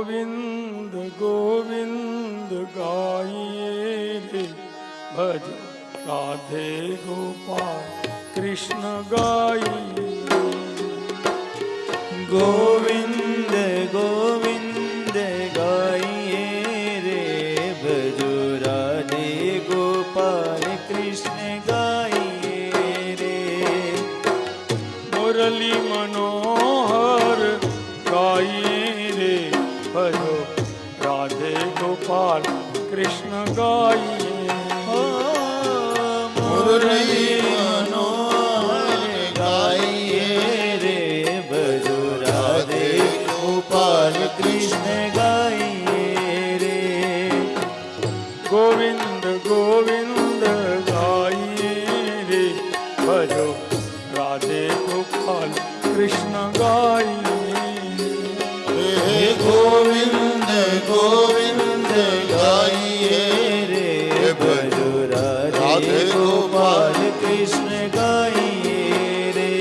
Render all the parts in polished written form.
गोविंद गोविंद गाइए रे भजो राधे गोपाल कृष्ण गाइए। गोविंद गोविंद गाइए रे भजो राधे गोपाल कृष्ण गाइए रे। मुरली मनोहर गाइए रे भजो राधे गोपाल कृष्ण गाइए। मुरली मनोहर गाइए रे भजो राधे गोपाल कृष्ण गाइए रे। गोविंद गोविंद गाइए रे भजो राधे गोपाल कृष्ण गाइए। गोविंद गोविंद गाइए रे भजो राधे गोपाल कृष्ण गाइए रे।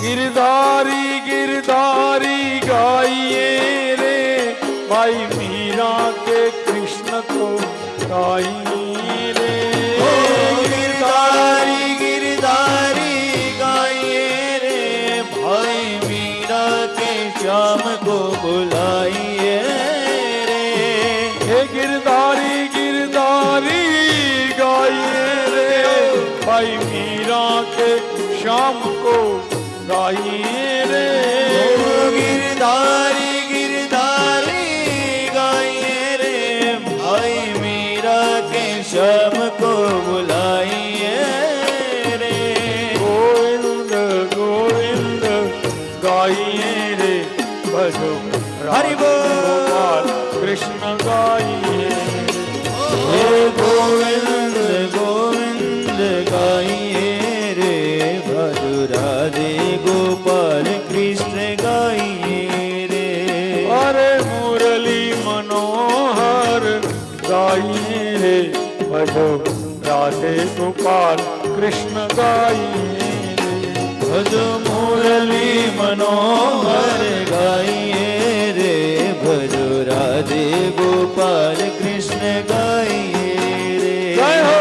गिरधारी गिरधारी गाइए रे भाई मीरा के कृष्ण को गाइए रे। गिरधारी गिरधारी गाइए रे भाई मीरा के श्याम को बुलाइए रे। हे गिरधारी गिरधारी गाइए रे भाई मीरा के श्याम को गाइए रे। गिरधारी गिरधारी गाइए रे भाई मीरा के श्याम को बुलाइए रे। गोविंद गोविंद गाइए रे भजो हरि गोपाल कृष्ण गाइए। हे गोविंद गोविंद गाइए रे भजो राधे गोपाल कृष्ण गाइए रे। अरे मुरली मनोहर गाइए रे भजो राधे गोपाल कृष्ण गाइए रे। भजो मुरली मनोहर गाइए रे भजो राधे गोपाल कृष्ण गाइए रे। जय हो।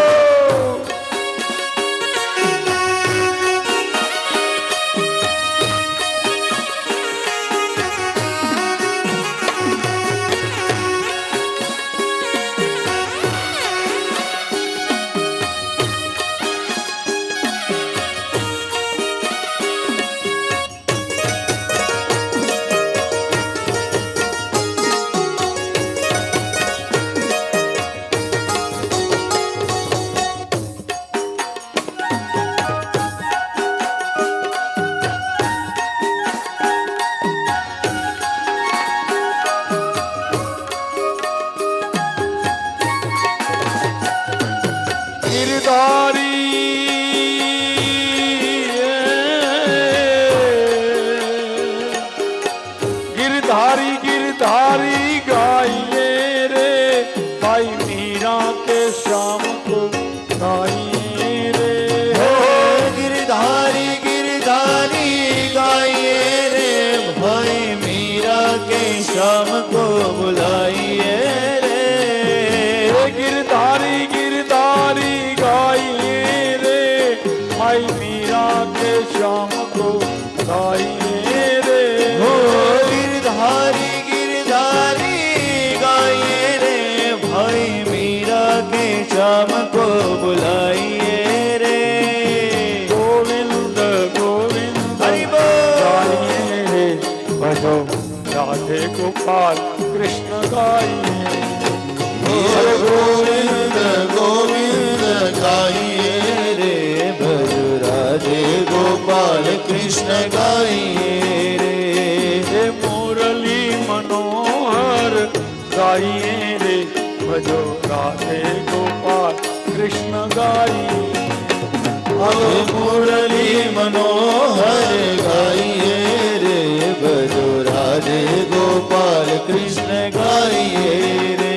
गिरधारी गिरधारी गिरधारी गाइए रे भाई मीरा के श्याम को गाइए रे। गिरधारी गिरधारी गाइए रे भाई मीरा के श्याम को बुलाइए रे। गिरधारी गिरधारी गाइए रे भाई मीरा के श्याम को गाइए रे। गिरधारी गिरधारी गाइए रे भाई मीरा के श्याम को बुलाइए रे। गोविंद गोविंद हरि बोल। गाइए रे भजो राधे गोपाल कृष्ण गाइए हर गोविंद गोविंद गाइए रे भज राधे गोपाल कृष्ण गाइए रे हे मुरली मनोहर गाइए रे भजो राधे गोपाल कृष्ण गाइए हे मुरली मनोहर गाइए रे भजो राधे गोपाल कृष्ण गाइए रे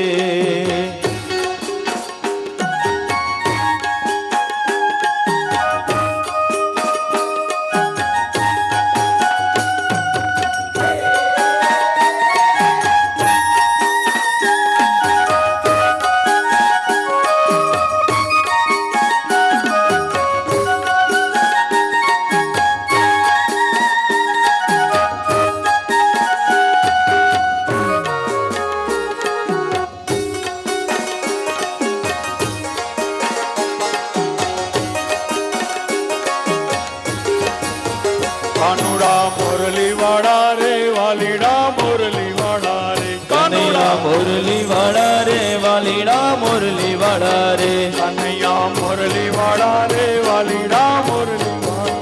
कानुड़ा मुरली वाड़ा रे वालीड़ा मुरली वाड़ा रे कन्हैया मुरली वाड़ा रे वालीड़ा मुरली वाड़ा रे कन्हैया मुरली वाड़ा रे वालीड़ा मुरली वाड़ा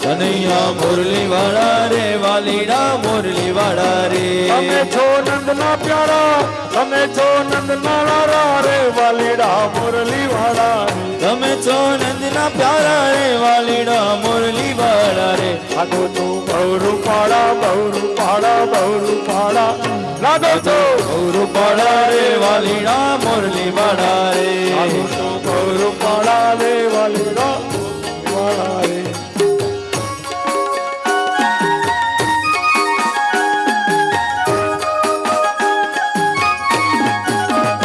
कन्हैया मुरली वाड़ा रे वालीड़ा मुरली वाड़ा रे તમે છો નંદના પ્યારા તમે છો નંદના લાલા રે વાલીડા મુરલી વાડા રે તમે છો નંદના પ્યારા રે વાલીડા મુરલી વાડા રે લાગો તો બહુ પાડા લાગો તો ગૌરુ પાડા રે વાલીડા મુરલી વાડા રે લાગો તો બહુ પાડા રે વાલીડા વાડા રે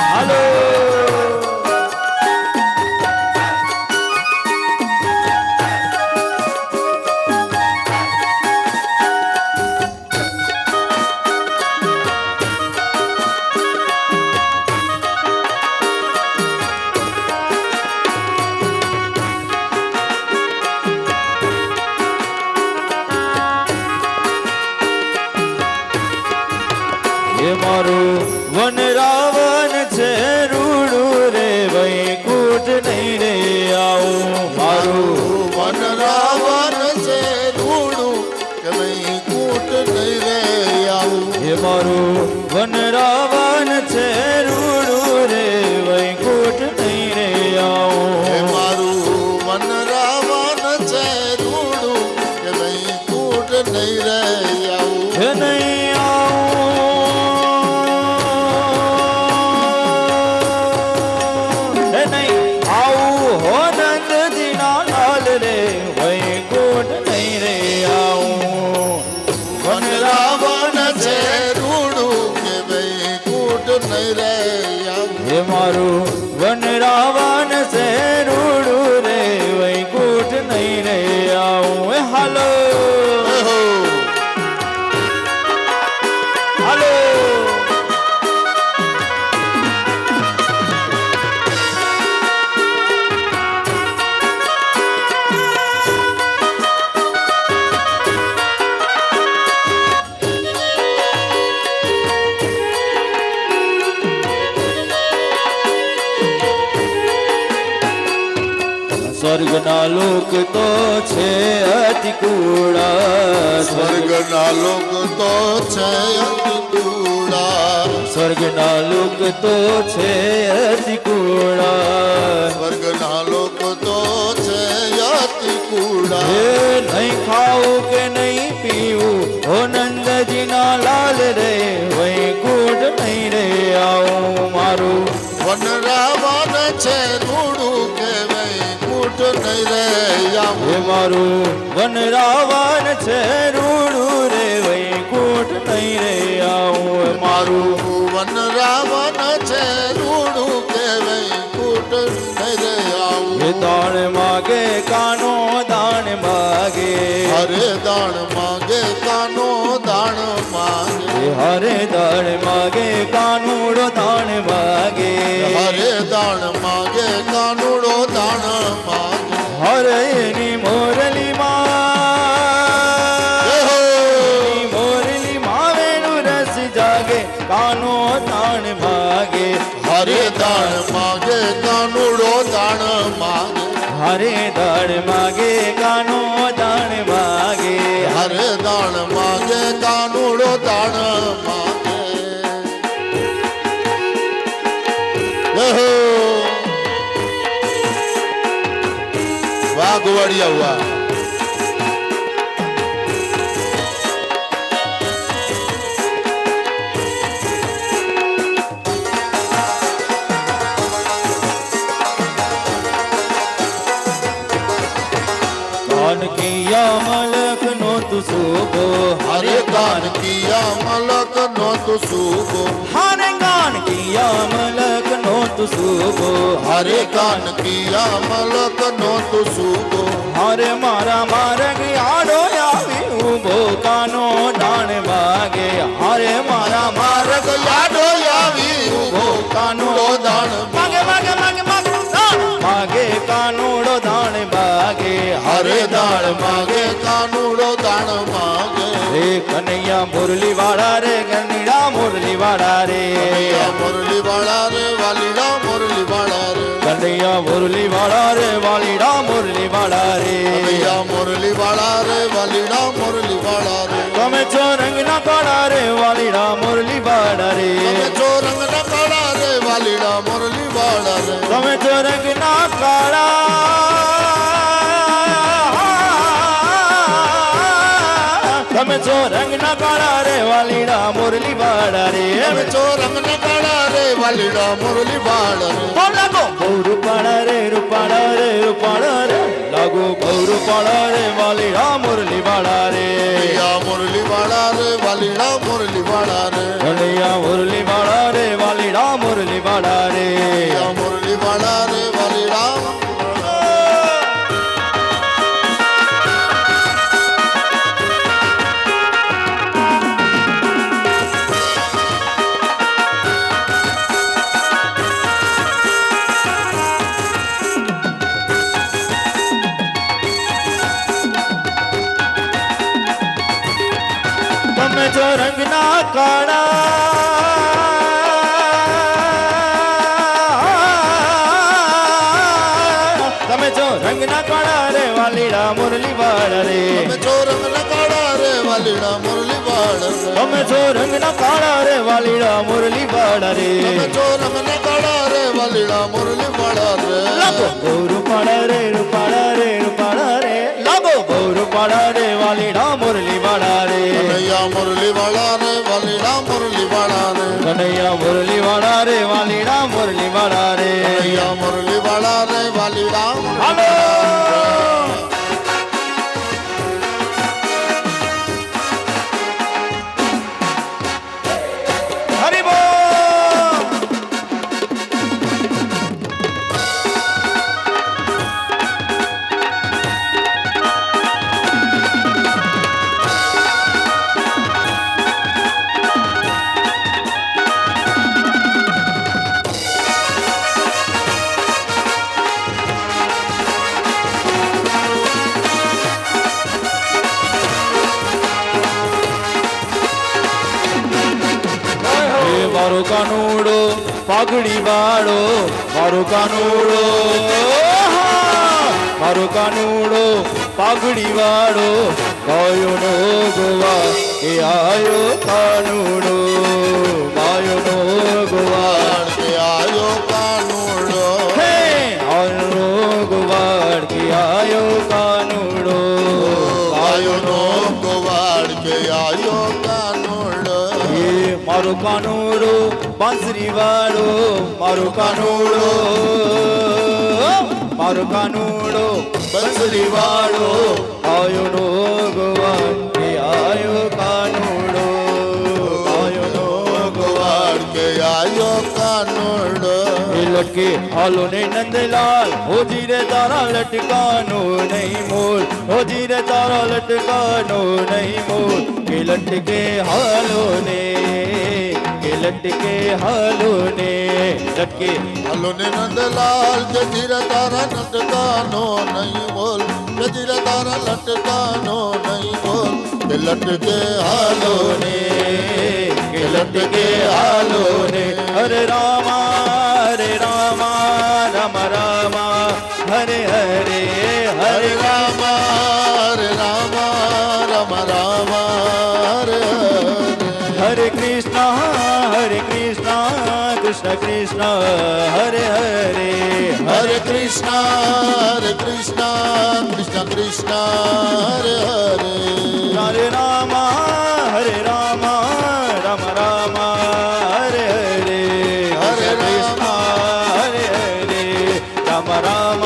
હાલો એ મારું વન રાવણ છે રૂડું રે વૈકુંઠ નહીં રે આવું મારું વન રાવણ છે રૂડું કે વૈકુંઠ નહીં રે આવું એ મારું વન રાવણ છે રૂડું રે વૈકુંઠ નહીં રે હે આવું મારું વન રાવણ છે રૂડું કે વૈકુંઠ નહીં રે આવું હે નહીં આવું હે નહીં આવું હો નંદજીના લાલ રે વૈકુંઠ નહીં રે આવું વન રાવણ છે રૂડું કે વૈકુંઠ નહીં રે આવું હે મારું વન રાવણ છે રૂડું રે વૈકુંઠ નહીં રે આવું એ હાલો હો હાલો સ્વર્ગના લોક તો છે અતિ કુડા સ્વર્ગના લોક તો છે અતિ કુડા સ્વર્ગના લોક તો છે અતિ કુડા સ્વર્ગના લોક તો છે અતિ કુડા હે નહીં ખાવું કે નહીં પીવું હો નંદજીના લાલ રે વૈકુંઠ નહીં રે આવું મારું વન રાવણ છે રૂડું કે વૈકુંઠ નહીં રે આવું હે મારું વન રાવણ છે રૂડું રે વૈકુંઠ નહીં રે આવું મારું વન રાવણ છે રૂડું કે વૈકુંઠ નહીં રે આવું હે દાણ માગે કાનો દાણ માગે હરે દાણ માગે કાનો દાણ માગે હે હરે દાણ માગે કાનુડો દાણ માગે હરે દાણ માગે કાનુડો દાણ માગે હરે એની મોરલી માં હે હો. મોરલી માં વેણું કાનો દાણ માગે હરે દાણ માગે કાનુડો દાણ માગે હરે દાણ માગે કાનો દાણ માગે હરે દાણ માગે કાનુડો દાણ માગે જહો વાહ ગોવાળિયા વાહ કાન કિયા મલક નો તું સુગો હરે દાન કિયા મલક નો તું સુગો હરે ગાન કિયા મલક નો તું સુગો હરે કાન કિયા મલક નો તું સુગો હરે મારા માર્ગ આડો આવી ઉભો કાનો દાણ માગે હરે મારા માર્ગ યાડો આવી ઉભો કાનુડો દાણ માગે માગે માગે માગે માગે કાનુડો દાણ માગે હરે દાણ માગે કાનુડો દાણ માગે રે કનૈયા મુરલી વાળા રે ગનીડા મુરલી વાળા રે મુરલી વાળા રે વાલીડા મુરલી વાળા રે કનૈયા મુરલી વાળા રે વાલીડા મુરલી વાળા રે મુરલી વાળા રે વાલીડા મુરલી વાળા રે તમે છો રંગના કાળા રે વાલીડા મુરલી વાળા રે તમે જો રંગના કાળા રે વાલીડા મુરલી વાળા રે તમે છો રંગના કાળા તમે છો રંગના કાળા રે વાલીડા મુરલી વાળા રે તમે જો રંગના કાળા રે વાલીડા મુરલી વાળા રે લાગો બહુ રૂપાળા રે રૂપાળા રે રૂપાળા રે લાગો બહુ રૂપાળા રે વાલીડા મુરલી વાળા રે મુરલી વાળા રે વાલીડા મુરલી વાળા રે કનૈયા મુરલી વાળા રે વાલીડા મુરલી વાળા રે મુરલી વાળા રે વાલીડા તમે જો રંગના કાળા તમે જો રંગના કાળા રે વાલીડા મુરલી વાળા રે તમે જો રંગના કાળા રે વાલીડા મુરલી વાળા રે તમે જો રંગના કાળા રે વાલીડા મુરલી વાળા રે તમે જો રંગના કાળા રે વાલીડા મુરલી વાળા રે લાગો બહુ રૂપાળા રે રૂપાળા રે રૂપાળા રે લાગો બહુ રૂપાળા રે વાલીડા મુરલી વાળા રે કનૈયા મુરલી વાળા રે વાલીડા મુરલી વાળા રે કનૈયા મુરલી વાળા રે વાલીડા મુરલી વાળા રે કનૈયા મુરલી વાળા રે વાલીડા હાલો હરી બોલ મારો કાનુડો પાઘડી વાળો મારો કાનુડો મારો કાનુડો પાઘડી વાળો ગાયો નો ગોવા એ આયો કાનુડો ગાયો નો ગોવાળ કે આયો કાનુડો હે આયો ગોવાળ કે આયો કાનુડો આયો નો ગોવાળ કે આયો કાનુડો એ મારો કાનુડો બાંસરી વાળો મારો કાનુડો મારો કાનુડો બંસરી વાળો આયો નો ગોવાળ કે આયો કાનુડો આયો નો ગોવાળ કે આયો કાનુડો એ લટકે હાલો ને નંદલાલ હોજી રે તારા લટકાનો નહીં મોલ હોજી રે તારા લટકાનો નહીં મોલ કે લટકે હાલો ને કે લટકે હાલો ને લટકે હાલો ને નંદલાલ કે ધીરે તારા લટકાનો નહીં બોલ કે ધીરે તારા લટકાનો નહીં બોલ કે લટકે હાલો હાલો ને કે લટકે હાલો ને હરે રામા રામ રામ હરે હરે હરે રામ રામ રામ રામ હરે હરે હરે કૃષ્ણ કૃષ્ણ કૃષ્ણ હરે હરે હરે કૃષ્ણ કૃષ્ણ કૃષ્ણ હરે હરે હરે રામ રામ રામ હરે હરે હરે રામ હરે હરે રામ રામ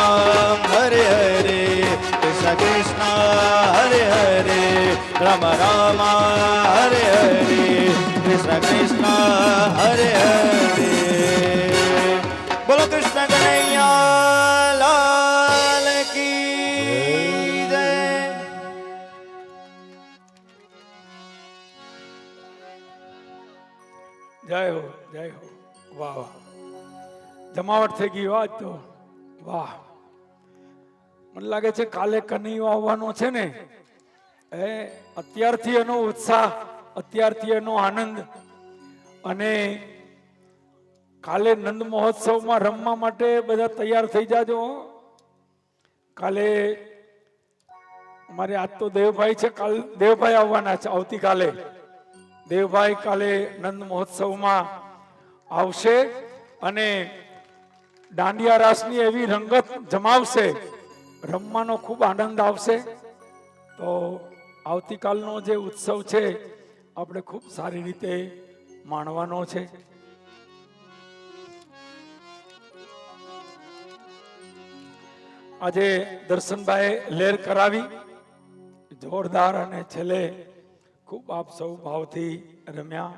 હરે હરે કૃષ્ણ કૃષ્ણ હરે હરે રામ રામ હરે હરે કૃષ્ણ કૃષ્ણ હરે હરે બોલો કૃષ્ણ કનૈયા લાલ કી જય. જય હો જય હો. વાહ વાહ, જમાવટ થઈ ગઈ વાત તો વાહ. મને લાગે છે કાલે કનૈયો આવવાનો છે ને, અત્યારથી એનો ઉત્સાહ, અત્યારથી એનો આનંદ. અને કાલે નંદ મહોત્સવમાં રમવા માટે બધા તૈયાર થઈ જાજો. કાલે અમારે આજ તો દેવભાઈ છે, કાલ દેવભાઈ આવવાના છે. આવતીકાલે દેવભાઈ કાલે નંદ મહોત્સવમાં આવશે અને દાંડિયા રાસની એવી રંગત જમાવશે, રમવાનો ખૂબ આનંદ આવશે. તો આવતીકાલનો જે ઉત્સવ છે આપણે ખૂબ સારી રીતે માણવાનો છે. આજે દર્શનભાઈ લેર કરાવી જોરદાર, અને છેલ્લે ખૂબ આપ સૌ ભાવથી રમ્યા.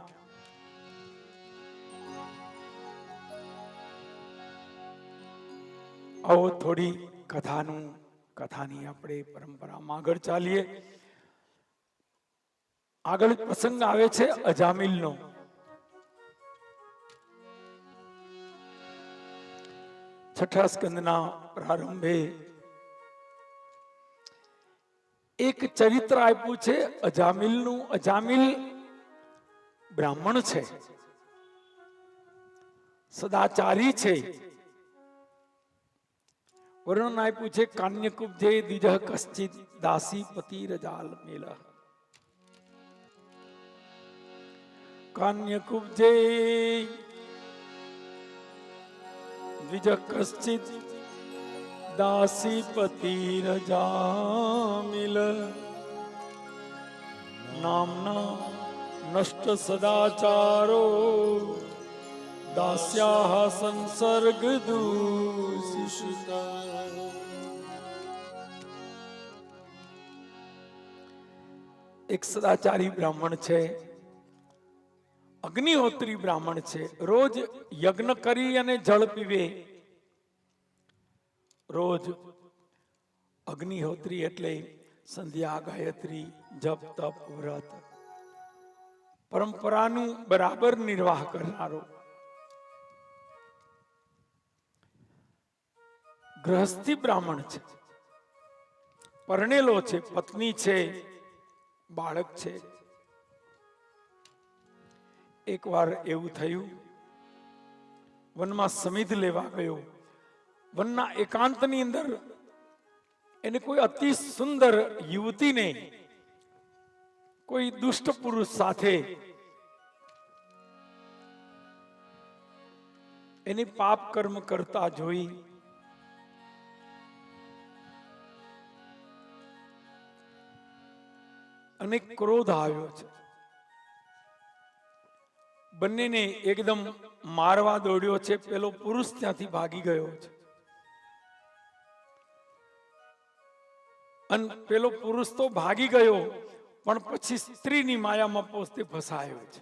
આવો થોડી કથાની આપણે પરંપરામાં આગળ ચાલીએ. આગળ પ્રસંગ આવે છે અજામિલનો. છઠ્ઠા સ્કંદના પ્રારંભે એક ચરિત્ર આપ્યું છે અજામિલનું. અજામિલ બ્રાહ્મણ છે, સદાચારી છે. વર્ણન આપ્યું છે કાન્યકુબ્જે દ્વિજઃ કશ્ચિત દાસી પતિ રજાલ મેલ. કાન્યકુબ્જે દ્વિજ કશ્ચિત દાસી પતિ રજામિલ નામના નષ્ટ સદાચારો દાસ્યાહ સંસર્ગ દૂષિતા. એક સદાચારી બ્રાહ્મણ છે, અગ્નિહોત્રી બ્રાહ્મણ છે. રોજ યજ્ઞ કરી અને જળ પીવે. રોજ અગ્નિહોત્રી એટલે સંધ્યા, ગાયત્રી, જપ, તપ, વ્રત, પરંપરાનું બરાબર નિર્વાહ કરનારો. ગૃહસ્થી બ્રાહ્મણ છે, પરણેલો છે, પત્ની છે, બાળક છે. એકવાર એવું થયું, વનમાં સમિધ લેવા ગયો. વનના એકાંતની અંદર એને કોઈ અતિ સુંદર યુવતીને કોઈ દુષ્ટ પુરુષ સાથે એની પાપ કર્મ કરતા જોઈ અને ક્રોધ આવ્યો છે. બંનેને એકદમ મારવા દોડ્યો છે. પેલો પુરુષ ત્યાંથી ભાગી ગયો છે અને પેલો પુરુષ તો ભાગી ગયો, પણ પછી સ્ત્રીની માયામાં પોતે ફસાયો છે.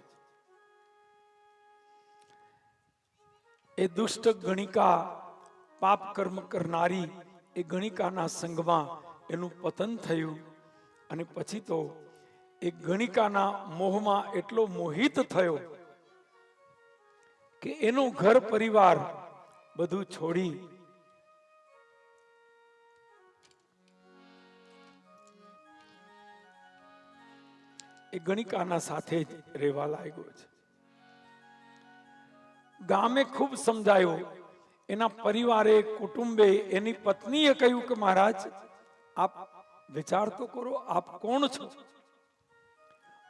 એ દુષ્ટ ગણિકા, પાપ કર્મ કરનારી એ ગણિકાના સંગમાં એનું પતન થયું. અને પછી તો એ ગણિકાના મોહમાં એટલો મોહિત થયો કે એનું ઘર પરિવાર બધું છોડી એ ગણિકાના સાથે જ રહેવા લાગ્યો છે. ગામે ખૂબ સમજાયો, એના પરિવારે, કુટુંબે, એની પત્નીએ કહ્યું કે મહારાજ આપ વિચાર તો કરો, આપ કોણ છો?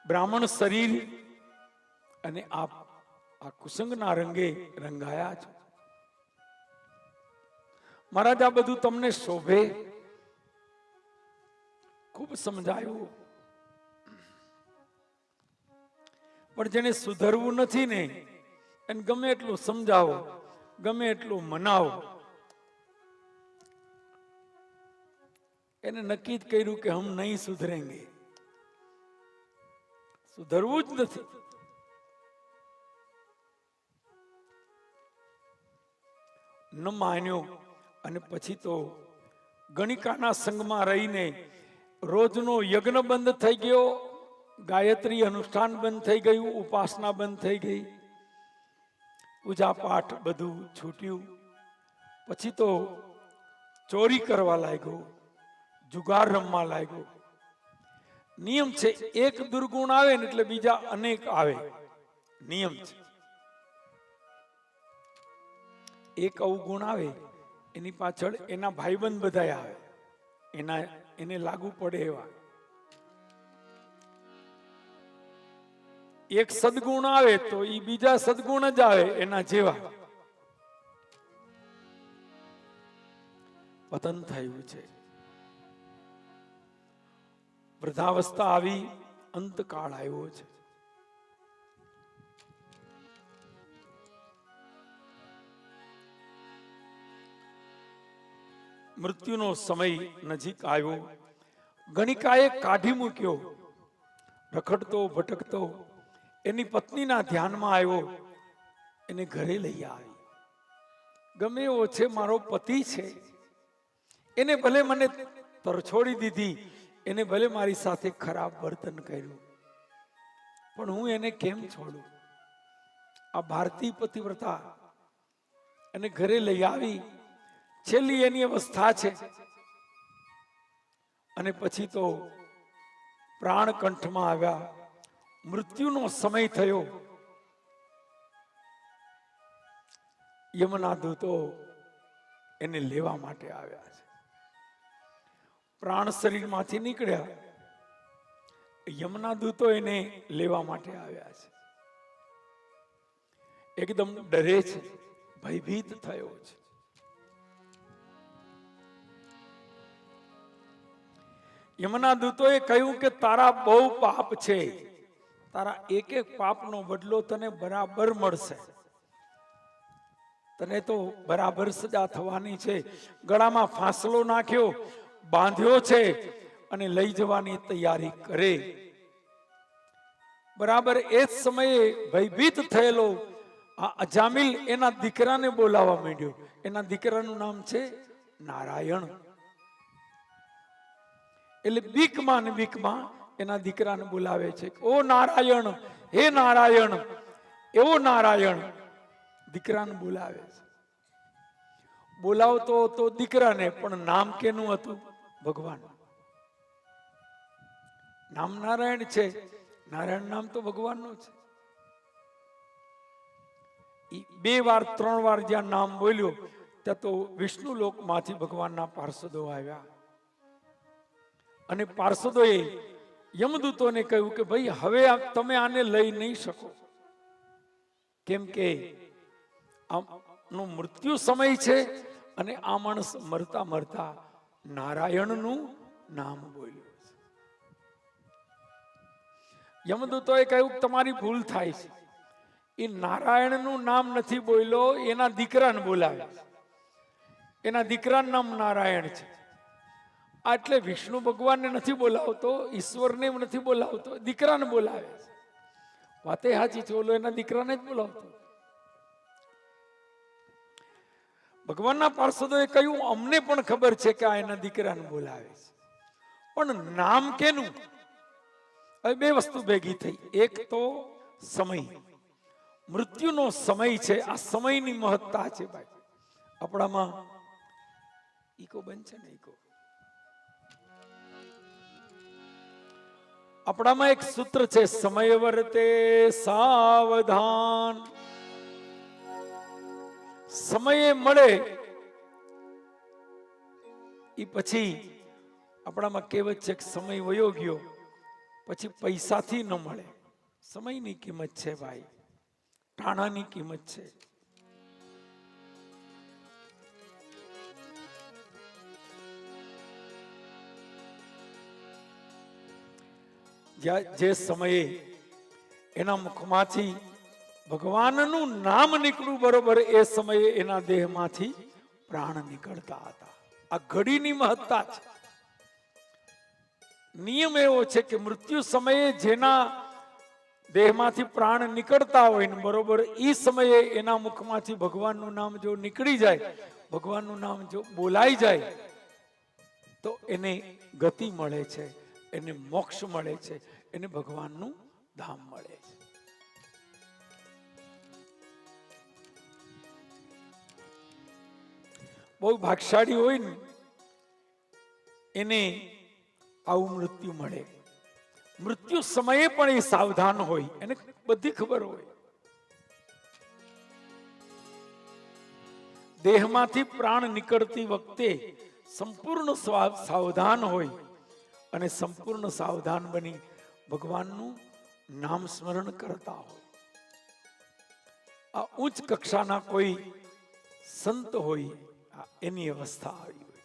બ્રાહ્મણ શરીર અને આપ આ કુસંગના રંગે રંગાયા છો. મહારાજ આ બધું તમને શોભે? ખૂબ સમજાયું, પણ જેને સુધરવું નથી ને એને ગમે એટલું સમજાવો, ગમે એટલું મનાવો, એને નક્કી જ કર્યું કે હમ નહીં સુધરેંગે, સુધરવું જ નથી. ન માન્યો અને પછી તો ગણિકાના સંગમાં રહીને રોજનો યજ્ઞ બંધ થઈ ગયો, ગાયત્રી અનુષ્ઠાન બંધ થઈ ગયું, ઉપાસના બંધ થઈ ગઈ, પૂજા પાઠ બધું છૂટ્યું. પછી તો ચોરી કરવા લાગ્યો, જુગાર રમવા લાગ્યો. નિયમ છે, એક દુર્ગુણ આવે ને એટલે બીજા અનેક આવે, નિયમ છે. એક અવગુણ આવે એની પાછળ એના ભાઈબંધ બધા આવે, એને લાગુ પડે એવા. એક સદગુણ આવે તો એ બીજા સદગુણ જ આવે એના જેવા. પતન થયું છે. વૃદ્ધાવસ્થા આવી, અંતકાળ આવ્યો છે. મૃત્યુનો સમય નજીક આવ્યો. ગણિકાએ કાઢી મૂક્યો, રખડતો ભટકતો એની પત્નીના ધ્યાનમાં આવ્યો, એને ઘરે લઈ આવી. ગમે એવો છે, મારો પતિ છે, એને ભલે મને તરછોડી દીધી, એને ભલે મારી સાથે ખરાબ વર્તન કર્યું, પણ હું એને કેમ છોડું? આ ભારતીય પતિવ્રતા એને ઘરે લઈ આવી. છેલ્લી એની અવસ્થા છે. અને પછી તો પ્રાણ કંઠમાં આવ્યા, મૃત્યુનો સમય થયો. યમના દૂતો એને લેવા માટે આવ્યા છે. પ્રાણ શરીરમાંથી નીકળ્યા, યમના દૂતો એને લેવા માટે આવ્યા છે. એકદમ ડરે છે, ભયભીત થયો છે. યમના દૂતોએ કહ્યું કે તારા બહુ પાપ છે, તારા એક એક પાપનો બદલો તને બરાબર મળશે, તને તો બરાબર સજા થવાની છે. ગળામાં ફાંસલો નાખ્યો, બાંધ્યો છે અને લઈ જવાની તૈયારી કરે. બરાબર એ જ સમયે ભયભીત થયેલો આ અજામિલ એના દીકરાને બોલાવવા માંડ્યો. એના દીકરાનું નામ છે નારાયણ. એટલે બીકમાં ને બીકમાં એના દીકરાને બોલાવે છે, ઓ નારાયણ, હે નારાયણ, એવો નારાયણ. દીકરાને બોલાવે છે. બોલાવતો તો દીકરાને, પણ નામ કેનું હતું? ભગવાન. નામ નારાયણ છે, નારાયણ નામ તો ભગવાનનું છે. બે વાર ત્રણ વાર જ્યાં નામ બોલ્યો ત્યાં તો વિષ્ણુ લોકમાંથી ભગવાનના પાર્ષદો આવ્યા. અને પાર્ષદોએ યમદૂતોને કહ્યું કે ભાઈ હવે તમે આને લઈ નહીં શકો, કેમ કે આનો મૃત્યુ સમય છે અને આ માણસ મરતા મરતા નારાયણનું નામ બોલ્યું છે. યમદૂતોએ કહ્યું કે તમારી ભૂલ થાય છે, એ નારાયણનું નામ નથી બોલ્યો, એના દીકરાને બોલાવે. એના દીકરાનું નામ નારાયણ છે. એટલે વિષ્ણુ ભગવાનને નથી બોલાવતો, ઈશ્વરને નથી બોલાવતો, દીકરાને બોલાવે છે. વાતે હાચી છે, ઓલો એના દીકરાને જ બોલાવતો. ભગવાનના પાર્ષદોએ કહ્યું અમને પણ ખબર છે કે આ એના દીકરાને બોલાવે છે, પણ નામ કેનું? હવે બે વસ્તુ ભેગી થઈ. એક તો સમય, મૃત્યુનો સમય છે. આ સમયની મહત્તા છે ભાઈ. આપણામાં ઈકો બંધ છે ને, ઈકો આપણામાં એક સૂત્ર છે, સમય વર્તે સાવધાન. સમયે મળે એ પછી આપણામાં કહેવત છે કે સમય વયો ગયો પછી પૈસાથી ન મળે. સમયની કિંમત છે ભાઈ, ટાણાની કિંમત છે. જે સમયે એના મુખમાંથી ભગવાનનું નામ નીકળ્યું બરોબર એ સમયે એના દેહમાંથી પ્રાણ નીકળતા હતા. આ ઘડીની મહત્તા છે. નિયમ એવો છે કે મૃત્યુ સમયે જેના દેહમાંથી પ્રાણ નીકળતા હોય ને બરોબર એ સમયે એના મુખમાંથી ભગવાનનું નામ જો નીકળી જાય, ભગવાનનું નામ જો બોલાઈ જાય તો એને ગતિ મળે છે, એને મોક્ષ મળે છે, એને ભગવાનનું ધામ મળે છે. બહુ ભાગશાળી હોય ને એને આવું મૃત્યુ મળે. મૃત્યુ સમયે પણ એ સાવધાન હોય, એને બધી ખબર હોય. દેહમાંથી પ્રાણ નીકળતી વખતે સંપૂર્ણ સાવધાન હોય અને સંપૂર્ણ સાવધાન બની ભગવાનનું નામ સ્મરણ કરતા હોય. આ ઉચ્ચ કક્ષાના કોઈ સંત હોય એની અવસ્થા આવી હોય.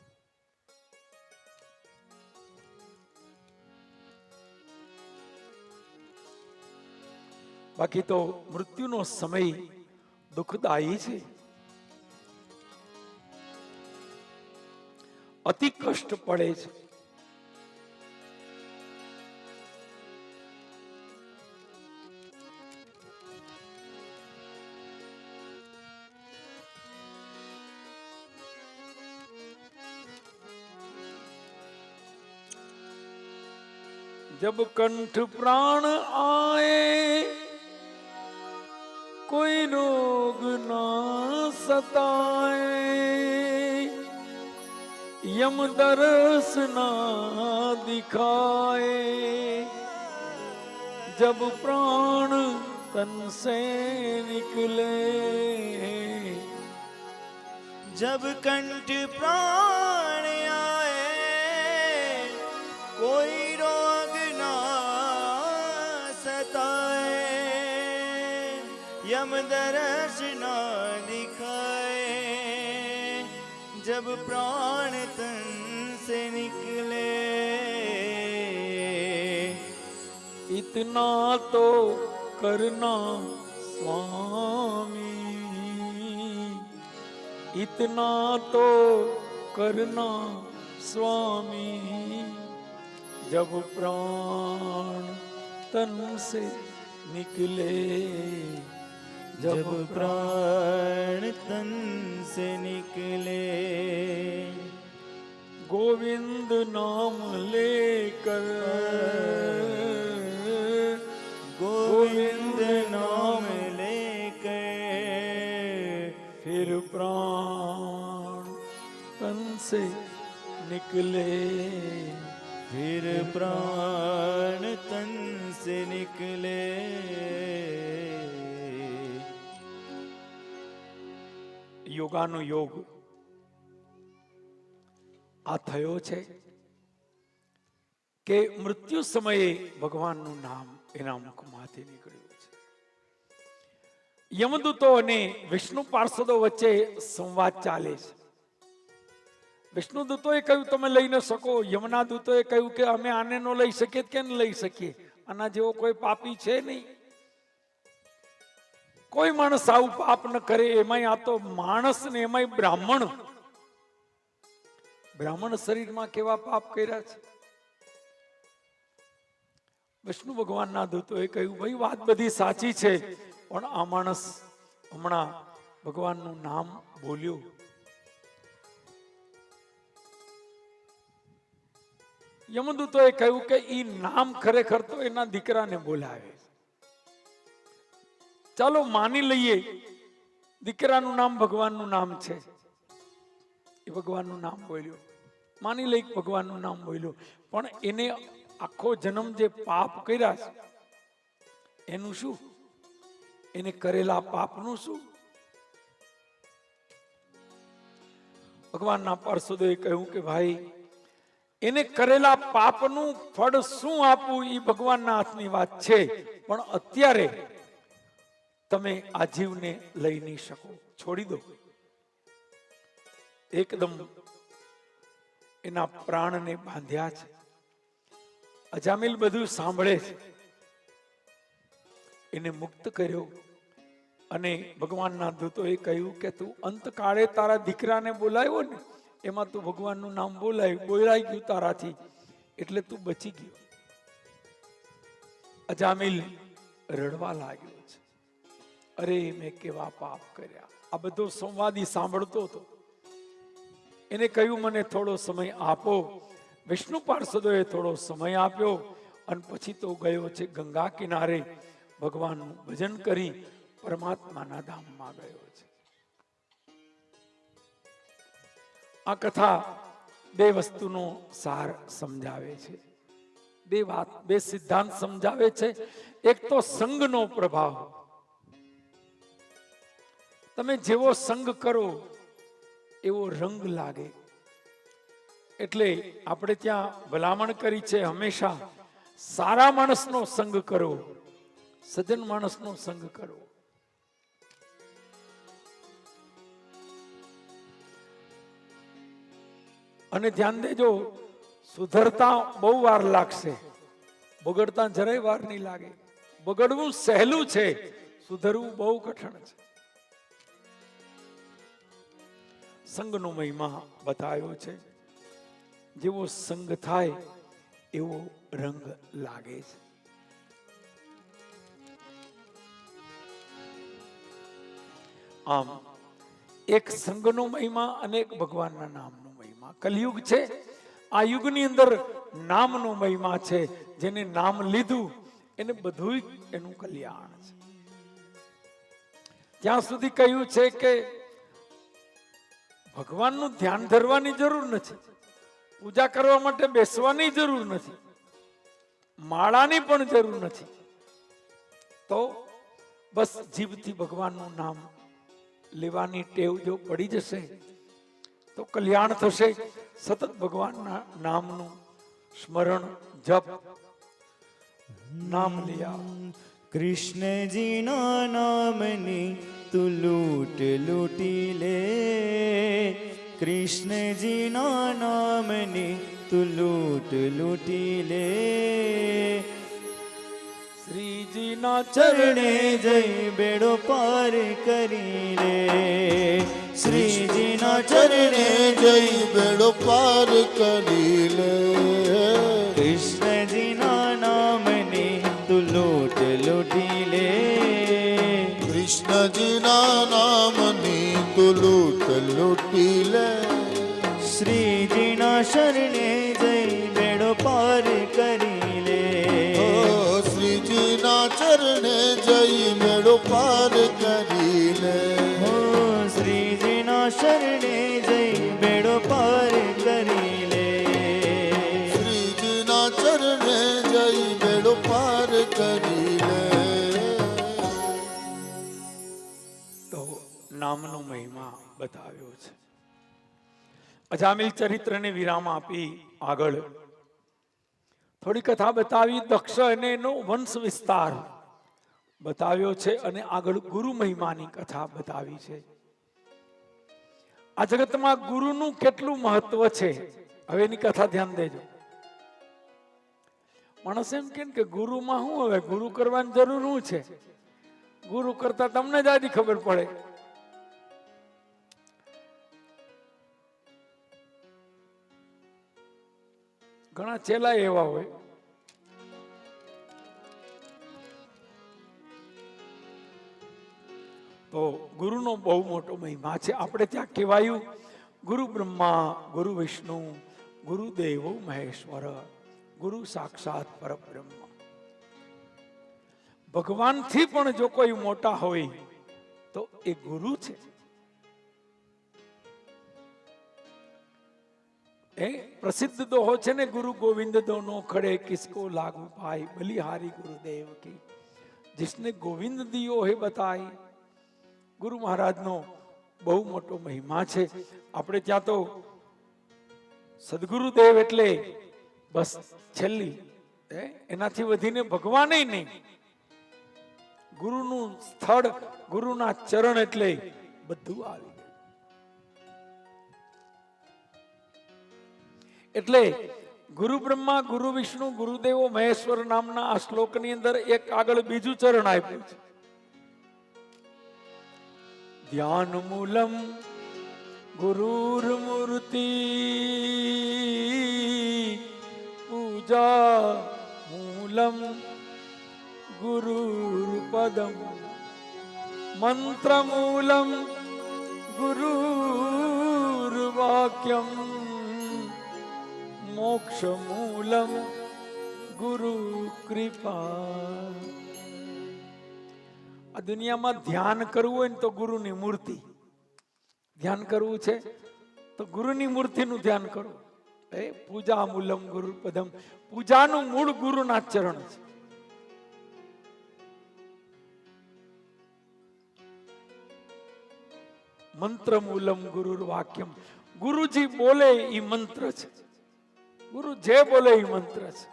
બાકી તો મૃત્યુનો સમય દુઃખદાયી છે, અતિ કષ્ટ પડે છે. जब कंठ प्राण आए कोई रोग ना सताए, यम दरस ना दिखाए, जब प्राण तन से निकले, जब कंठ प्राण आए कोई रोग ना सताए, यम दरस ना दिखाए, जब प्राण तन से निकले, इतना तो करना स्वामी, इतना तो करना स्वामी, जब प्राण तन से निकले, जब प्राण तन से निकले, गोविंद नाम लेकर, गोविंद नाम लेकर, फिर प्राण तन से निकले, फिर प्राण तन से निकले. યોગાનો યોગ આ થયો છે કે મૃત્યુ સમયે ભગવાનનું નામ એના મુખમાંથી નીકળ્યું છે. યમદૂતો અને વિષ્ણુ પાર્ષદો વચ્ચે સંવાદ ચાલે છે. વિષ્ણુ દૂતોએ કહ્યું તમે લઈ ન શકો, યમના દૂતોએ કહ્યું કે અમે આને ન લઈ શકીએ, કેમ લઈ શકીએ, આના જેવો કોઈ પાપી છે નહીં, કોઈ માણસ આવું પાપ ન કરે, એમાંય આ તો માણસ ને એમાંય બ્રાહ્મણ, બ્રાહ્મણ શરીરમાં કેવા પાપ કર્યા છે. વિષ્ણુ ભગવાનના દૂતોએ કહ્યું ભાઈ વાત બધી સાચી છે, પણ આ માણસ હમણાં ભગવાનનું નામ બોલ્યું. યમદૂતોએ કહ્યું કે ઈ નામ ખરેખર તો એના દીકરાને બોલાવે. ચાલો માની લઈએ દીકરાનું નામ ભગવાનનું નામ છે, એ ભગવાનનું નામ બોલ્યો, માની લઈ ભગવાનનું નામ બોલ્યો, પણ એને આખો જન્મ જે પાપ કર્યા છે એનું શું, એને કરેલા પાપનું શું? ભગવાનના પાર્ષદોએ કહ્યું કે ભાઈ એને કરેલા પાપનું ફળ શું આપવું એ ભગવાનના હાથની વાત છે, પણ અત્યારે તમે આ જીવને લઈ નહીં શકો, છોડી દો. એકદમ એના પ્રાણને બાંધ્યા છે. અજામિલ બધું સાંભળે છે. એને મુક્ત કર્યો અને ભગવાનના દૂતોએ કહ્યું કે તું અંતકાળે તારા દીકરાને બોલાવ્યો ને, એમાં તું ભગવાનનું નામ બોલાઈ ગયું તારાથી, એટલે તું બચી ગયો. અજામિલ રડવા લાગ્યો છે. અરે મેં કેવા પાપ કર્યા. આ બધો સંવાદી સાંભળતો હતો. એને કહ્યું મને થોડો સમય આપો. વિષ્ણુ પાર્ષદોએ થોડો સમય આપ્યો અને પછી તો ગયો છે ગંગા કિનારે, ભગવાનનું ભજન કરી પરમાત્માના ધામમાં ગયો છે. આ કથા બે વસ્તુનો સાર સમજાવે છે, બે સિદ્ધાંત સમજાવે છે. એક તો સંગનો પ્રભાવ. તમે જેવો સંગ કરો એવો રંગ લાગે. એટલે આપણે ત્યાં ભલામણ કરી છે હંમેશા સારા માણસનો સંગ કરો, સજ્જન માણસનો સંગ કરો. અને ધ્યાન દેજો, સુધરતા બહુ વાર લાગશે, બગડતા જરાય વાર નહીં લાગે. બગડવું સહેલું છે, સુધરવું બહુ કઠણ છે. સંગનો મહિમા બતાવ્યો છે. જેવો સંગ થાય એવો રંગ લાગે છે. આમ એક સંગનો મહિમા અને એક ભગવાનના નામનો મહિમા. કલયુગ છે, આ યુગની અંદર નામનો મહિમા છે. જેને નામ લીધું એને બધું એનું કલ્યાણ છે. ત્યાં સુધી કહ્યું છે કે ભગવાનનું ધ્યાન ધરવાની જરૂર નથી, પૂજા કરવા માટે બેસવાની જરૂર નથી, માળાની પણ જરૂર નથી. તો બસ જીભથી ભગવાનનું નામ લેવાની ટેવ જો પડી જશે તો કલ્યાણ થશે. સતત ભગવાનના નામનું સ્મરણ જપ નામ લિયા. કૃષ્ણજીના નામની તું લૂટ લૂટી લે, કૃષ્ણજીના નામની તું લૂટ લૂટી લે. શ્રીજીના ચરણે જઈ બેડો પાર કરી લે, શ્રીજીના ચરણે જઈ બેડો પાર કરી લે. કૃષ્ણજીના નામની તું લૂટ લૂટી લે, કૃષ્ણજીના નામની તું લૂટ લૂટી લે. શ્રીજીના શરણે જઈ બેડો પાર કરી લે, શ્રીજીના ચરણે જઈ બેડો પાર કરી લે. શ્રીજીના શરણે જઈ બેડો પાર કરી લે, શ્રીજીના ચરણે જઈ બેડો પાર કરી લે. તો નામનો મહિમા બતાવ્યો છે. અજામિલ ચરિત્રને વિરામ આપી આગળ થોડી કથા બતાવી. દક્ષ અને એનો વંશ વિસ્તાર બતાવ્યો છે અને આગળ ગુરુ મહિમાની કથા બતાવી છે. આ જગતમાં ગુરુનું કેટલું મહત્વ છે હવે એની કથા ધ્યાન દેજો. માણસ એમ કે ગુરુમાં શું, હવે ગુરુ કરવાની જરૂર શું છે? ગુરુ કરતા તમને જ આજી ખબર પડે. ઘણા ચેલા એવા હોય તો ગુરુનો બહુ મોટો મહિમા છે. આપણે ત્યાં કહેવાયું ગુરુ બ્રહ્મા ગુરુ વિષ્ણુ ગુરુદેવો મહેશ્વર ગુરુ સાક્ષાત પરબ્રહ્મ. ભગવાનથી પણ જો કોઈ મોટા હોય તો એ ગુરુ છે. એ પ્રસિદ્ધ દોહો છે ને, ગુરુ ગોવિંદ दोनों खड़े किसको लागू पाई, बलिहारी गुरुदेव की जिसने गोविंद दियो है बताई. ગુરુ મહારાજનો બહુ મોટો મહિમા છે. આપણે ત્યાં તો સદગુરુદેવ એટલે બસ છેલ્લી, એનાથી વધીને ભગવાન નહીં. ગુરુનું સ્થળ, ગુરુના ચરણ એટલે બધું આવી ગયું. એટલે ગુરુ બ્રહ્મા, ગુરુ વિષ્ણુ, ગુરુદેવો મહેશ્વર નામના આ શ્લોકની અંદર એક આગળ બીજું ચરણ આપ્યું છે. ધ્યાન મૂલમ ગુરુર મૂર્તિ, પૂજા મૂલમ ગુરુર પદમ, મંત્ર મૂલમ ગુરુર વાક્યમ, મોક્ષ મૂલમ ગુરુ કૃપા. આ દુનિયામાં ધ્યાન કરવું હોય ને તો ગુરુની મૂર્તિ, ધ્યાન કરવું છે તો ગુરુની મૂર્તિનું ધ્યાન કરો. પૂજા મૂલમ ગુરુ પદમ, પૂજાનું મૂળ ગુરુના ચરણ છે. મંત્ર મૂલમ ગુરુર વાક્યમ, ગુરુજી બોલે એ મંત્ર છે. ગુરુ જે બોલે એ મંત્ર છે.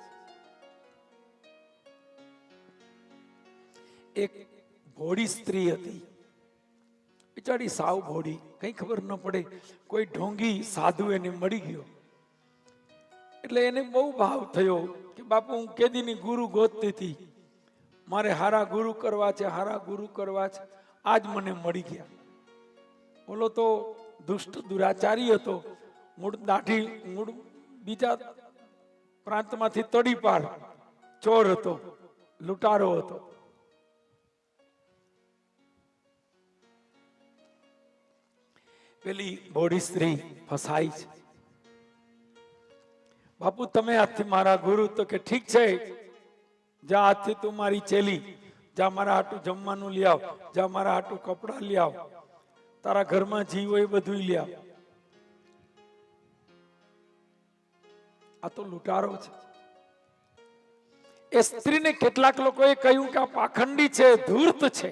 એક ભોળી સ્ત્રી હતી, બિચારી સાવ ભોળી, કઈ ખબર ન પડે. કોઈ ઢોંગી સાધુ એને મળી ગયો એટલે એને બહુ ભાવ થયો કે બાપુ હું કેદીની ગુરુ ગોતતી હતી, મારે હારા ગુરુ કરવા છે, હારા ગુરુ કરવા છે, આજ મને મળી ગયા. બોલો તો દુષ્ટ દુરાચારી હતો, મૂળ દાઢી, મૂળ બીજા પ્રાંતમાંથી તડીપાર ચોર હતો, લૂંટારો હતો. પેલી બોડી સ્ત્રી ફસાઈ છે. બાપુ તમે આજથી મારા ગુરુ, તો કે ઠીક છે, જા આજથી તું મારી ચેલી, જા મારા હાટું જમવાનું લઈ આવ, જા મારા હાટું કપડા લઈ આવ, તારા ઘરમાં જીવ હોય બધું લઈ આવ. આ તો લૂંટારો છે. એ સ્ત્રીને કેટલાક લોકોએ કહ્યું કે આ પાખંડી છે, ધૂર્ત છે,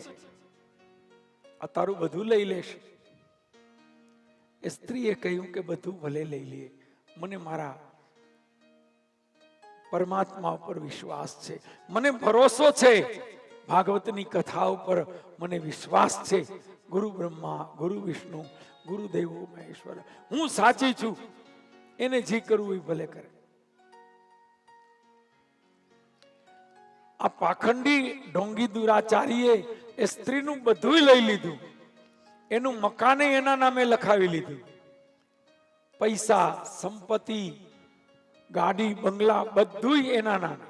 આ તારું બધું લઈ લેશે. એ સ્ત્રીએ કહ્યું કે બધું ભલે લઈ લે, મને મારા પરમાત્મા ઉપર વિશ્વાસ છે, મને ભરોસો છે, ભાગવતની કથા ઉપર મને વિશ્વાસ છે. ગુરુ બ્રહ્મા, ગુરુ વિષ્ણુ, ગુરુદેવો મહેશ્વર, હું સાચી છું, એને જે કરવું એ ભલે કરે. આ પાખંડી ઢોંગી દુરાચારીએ એ સ્ત્રીનું બધું લઈ લીધું, એનું મકાને એના નામે લખાવી લીધું, પૈસા, સંપત્તિ, ગાડી, બંગલા બધું એના નામે.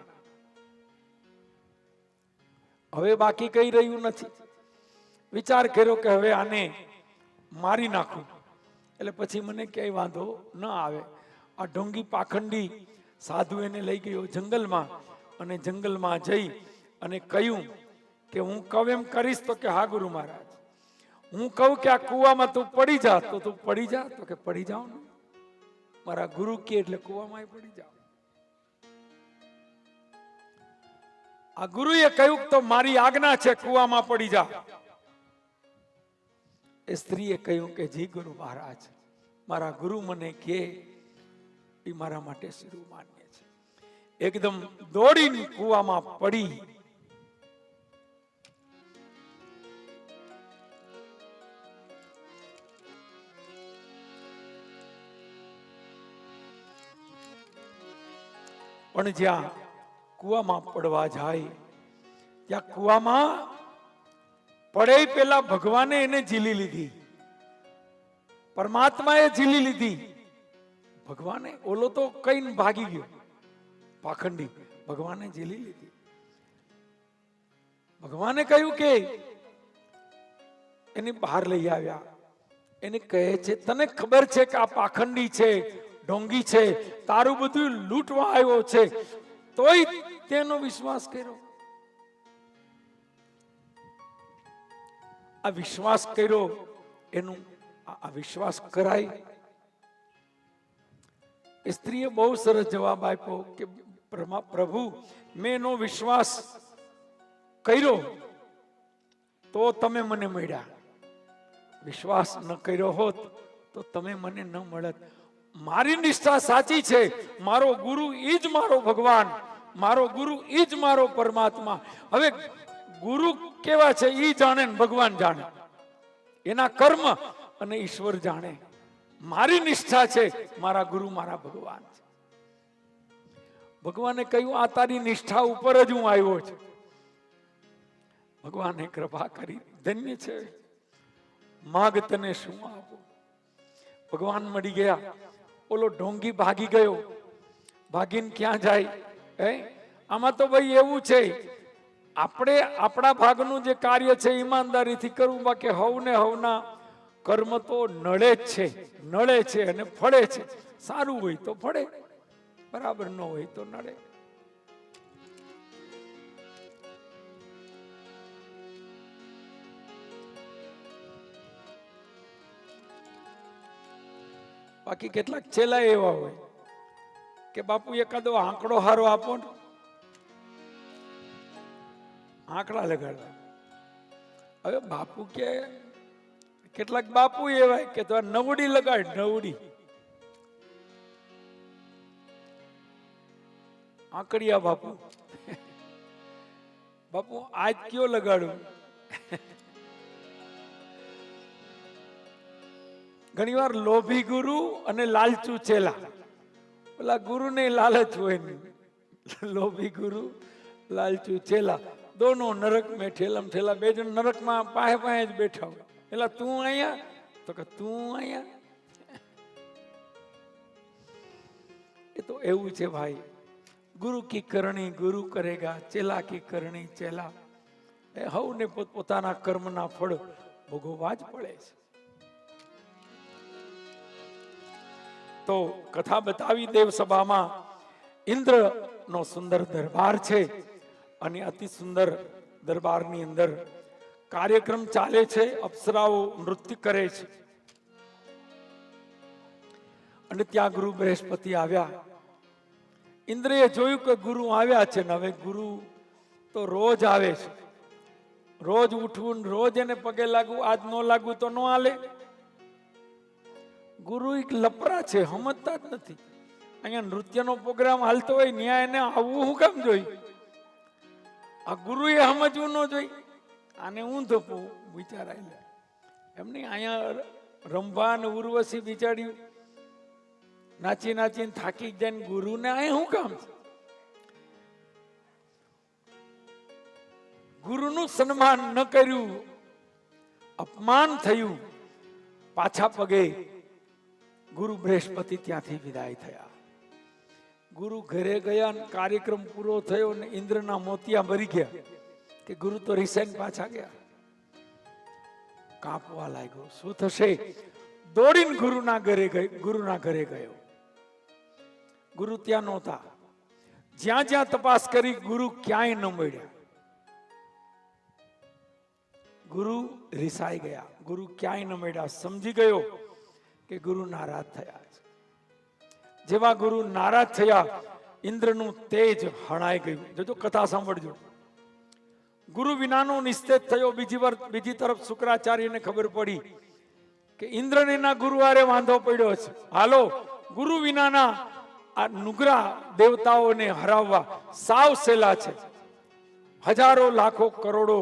હવે બાકી કઈ રહ્યું નથી. વિચાર કર્યો કે હવે આને મારી નાખું, એટલે પછી મને ક્યાંય વાંધો ન આવે. આ ઢોંગી પાખંડી સાધુ એને લઈ ગયો જંગલમાં, અને જંગલમાં જઈ અને કહ્યું કે હું કહું એમ કરીશ, તો કે હા ગુરુ મહારાજ. હું કહું કે આ કુવામાં તું પડી જા, તો તું પડી જા, તો કે પડી જાઓ ને. મારા ગુરુ કે એટલે કુવામાં પડી જાઓ. આ ગુરુએ કહ્યું તો મારી આજ્ઞા છે, કુવામાં પડી જા. એ સ્ત્રીએ કહ્યું કે જી ગુરુ મહારાજ, મારા ગુરુ મને કે એ મારા માટે શિરોમાન્ય છે. એકદમ દોડીને કુવામાં પડી. પણ જ્યાં કુવામાં પડવા જાય, ત્યાં કુવામાં પડે પેલા ભગવાને એને ઝીલી લીધી, પરમાત્માએ ઝીલી લીધી. ભગવાને, ઓલો તો કઈ ભાગી ગયો પાખંડી, ભગવાને ઝીલી લીધી. ભગવાને કહ્યું કે એને બહાર લઈ આવ્યા. એને કહે છે તને ખબર છે કે આ પાખંડી છે, ઢોંગી છે, તારું બધું લૂંટવા આવ્યો છે, તોય તેનો વિશ્વાસ કર્યો. આ વિશ્વાસ કર્યો, એનું આ વિશ્વાસ કરાય. સ્ત્રીએ બહુ સરસ જવાબ આપ્યો કે પ્રભુ, મેં એનો વિશ્વાસ કર્યો તો તમે મને મળ્યા, વિશ્વાસ ન કર્યો હોત તો તમે મને ન મળત. મારી નિષ્ઠા સાચી છે. મારો ગુરુ ઈ જ મારો ભગવાન, મારો ગુરુ ઈ જ મારો પરમાત્મા. હવે ગુરુ કેવા છે ઈ જાણે ને ભગવાન જાણે, એના કર્મ અને ઈશ્વર જાણે. મારી નિષ્ઠા છે, મારા ગુરુ મારા ભગવાન છે. ભગવાને કહ્યું આ તારી નિષ્ઠા ઉપર જ હું આવ્યો છું. ભગવાને કૃપા કરી, ધન્ય છે, માગ તને શું આપું. ભગવાન મળી ગયા. ઓલો ઢોંગી ભાગી ગયો. ભાગીને ક્યાં જાય? આમાં તો ભાઈ એવું છે, આપણે આપણા ભાગનું જે કાર્ય છે ઈમાનદારીથી કરવું, બાકી હવને હવના કર્મ તો નડે જ છે, નડે છે અને ફળે છે. સારું હોય તો ફળે, બરાબર ન હોય તો નડે. બાકી કેટલાક છેલ્લા એવા હોય કે બાપુ એકાદો આંકડો હારો આપો ને, આંકડા લગાડવા. હવે બાપુ કે કેટલાક બાપુ એવા કે તો નવડી લગાડ, નવડી આંકડિયા બાપુ. બાપુ આજ કયો લગાડું? ઘણી વાર લોભી ગુરુ અને લાલચુ ચેલા. પેલા ગુરુ ને લાલચ હોય નહીં, લોભી ગુરુ લાલચુ ચેલા દોનો નરક મેં ઠેલમ ઠેલા. બે જણ નરકમાં પાહે પાહે જ બેઠા હોય. એટલે તું અહીંયા તો કે તું અહીંયા. એ તો એવું છે ભાઈ, ગુરુ કી કરણી ગુરુ કરેગા, ચેલા કી કરણી ચેલા. એ હવને પોતાના કર્મના ફળ ભોગવવા જ પડે છે. તો કથા બતાવી દેવ સભામાં ઇન્દ્ર નો સુંદર દરબાર છે અને અતિ સુંદર દરબારની અંદર કાર્યક્રમ ચાલે છે. અપ્સરાઓ નૃત્ય કરે છે અને ત્યાં ગુરુ બૃહસ્પતિ આવ્યા. ઇન્દ્રએ જોયું કે ગુરુ આવ્યા છે ને હવે ગુરુ તો રોજ આવે છે, રોજ ઉઠવું, રોજ એને પગે લાગવું. આજ ન લાગવું તો ન હાલે. ગુરુ એક લપરા છે, સમજતા જ નથી. અહીંયા નૃત્યનો પ્રોગ્રામ હાલતો હોય ન્યા એને આવવું હું કામ જોઈ? આ ગુરુએ સમજવું ન જોઈ. આને ઊંધો વિચારાય એમની. અહીંયા રંભા અને ઉર્વશી બિચાર્યું નાચી નાચીને થાકી જાય ને ગુરુને અહીંયા શું કામ છે? ગુરુનું સન્માન ન કર્યું, અપમાન થયું. પાછા પગે ગુરુ બૃહસ્પતિ ત્યાંથી વિદાય થયા. ગુરુ ઘરે ગયા ને કાર્યક્રમ પૂરો થયો ને ઇન્દ્રના મોતિયા મરી ગયા કે ગુરુ તો રિસાઈન પાછા ગયા. કાપવા લાગ્યો, શું થશે? દોડીને ગુરુના ઘરે ગયો. ગુરુ ત્યાં નહોતા. જ્યાં જ્યાં તપાસ કરી ગુરુ ક્યાંય ન મળ્યા. ગુરુ રિસાઈ ગયા, ગુરુ ક્યાંય ન મળ્યા. સમજી ગયો કે ગુરુ નારાજ થયા છે. જેવા ગુરુ નારાજ થયા, ઇન્દ્રનું તેજ હણાઈ ગયું. જોજો કથા સાંભળજો. ગુરુ વિનાનો નિસ્તેજ થયો. બીજી તરફ શુક્રાચાર્યને ખબર પડી કે ઇન્દ્રને ના ગુરુ હારે વાંધો પડ્યો છે. હાલો ગુરુ વિનાના આ નુગ્રા દેવતાઓને હરાવવા સાવ સેલા છે. હજારો લાખો કરોડો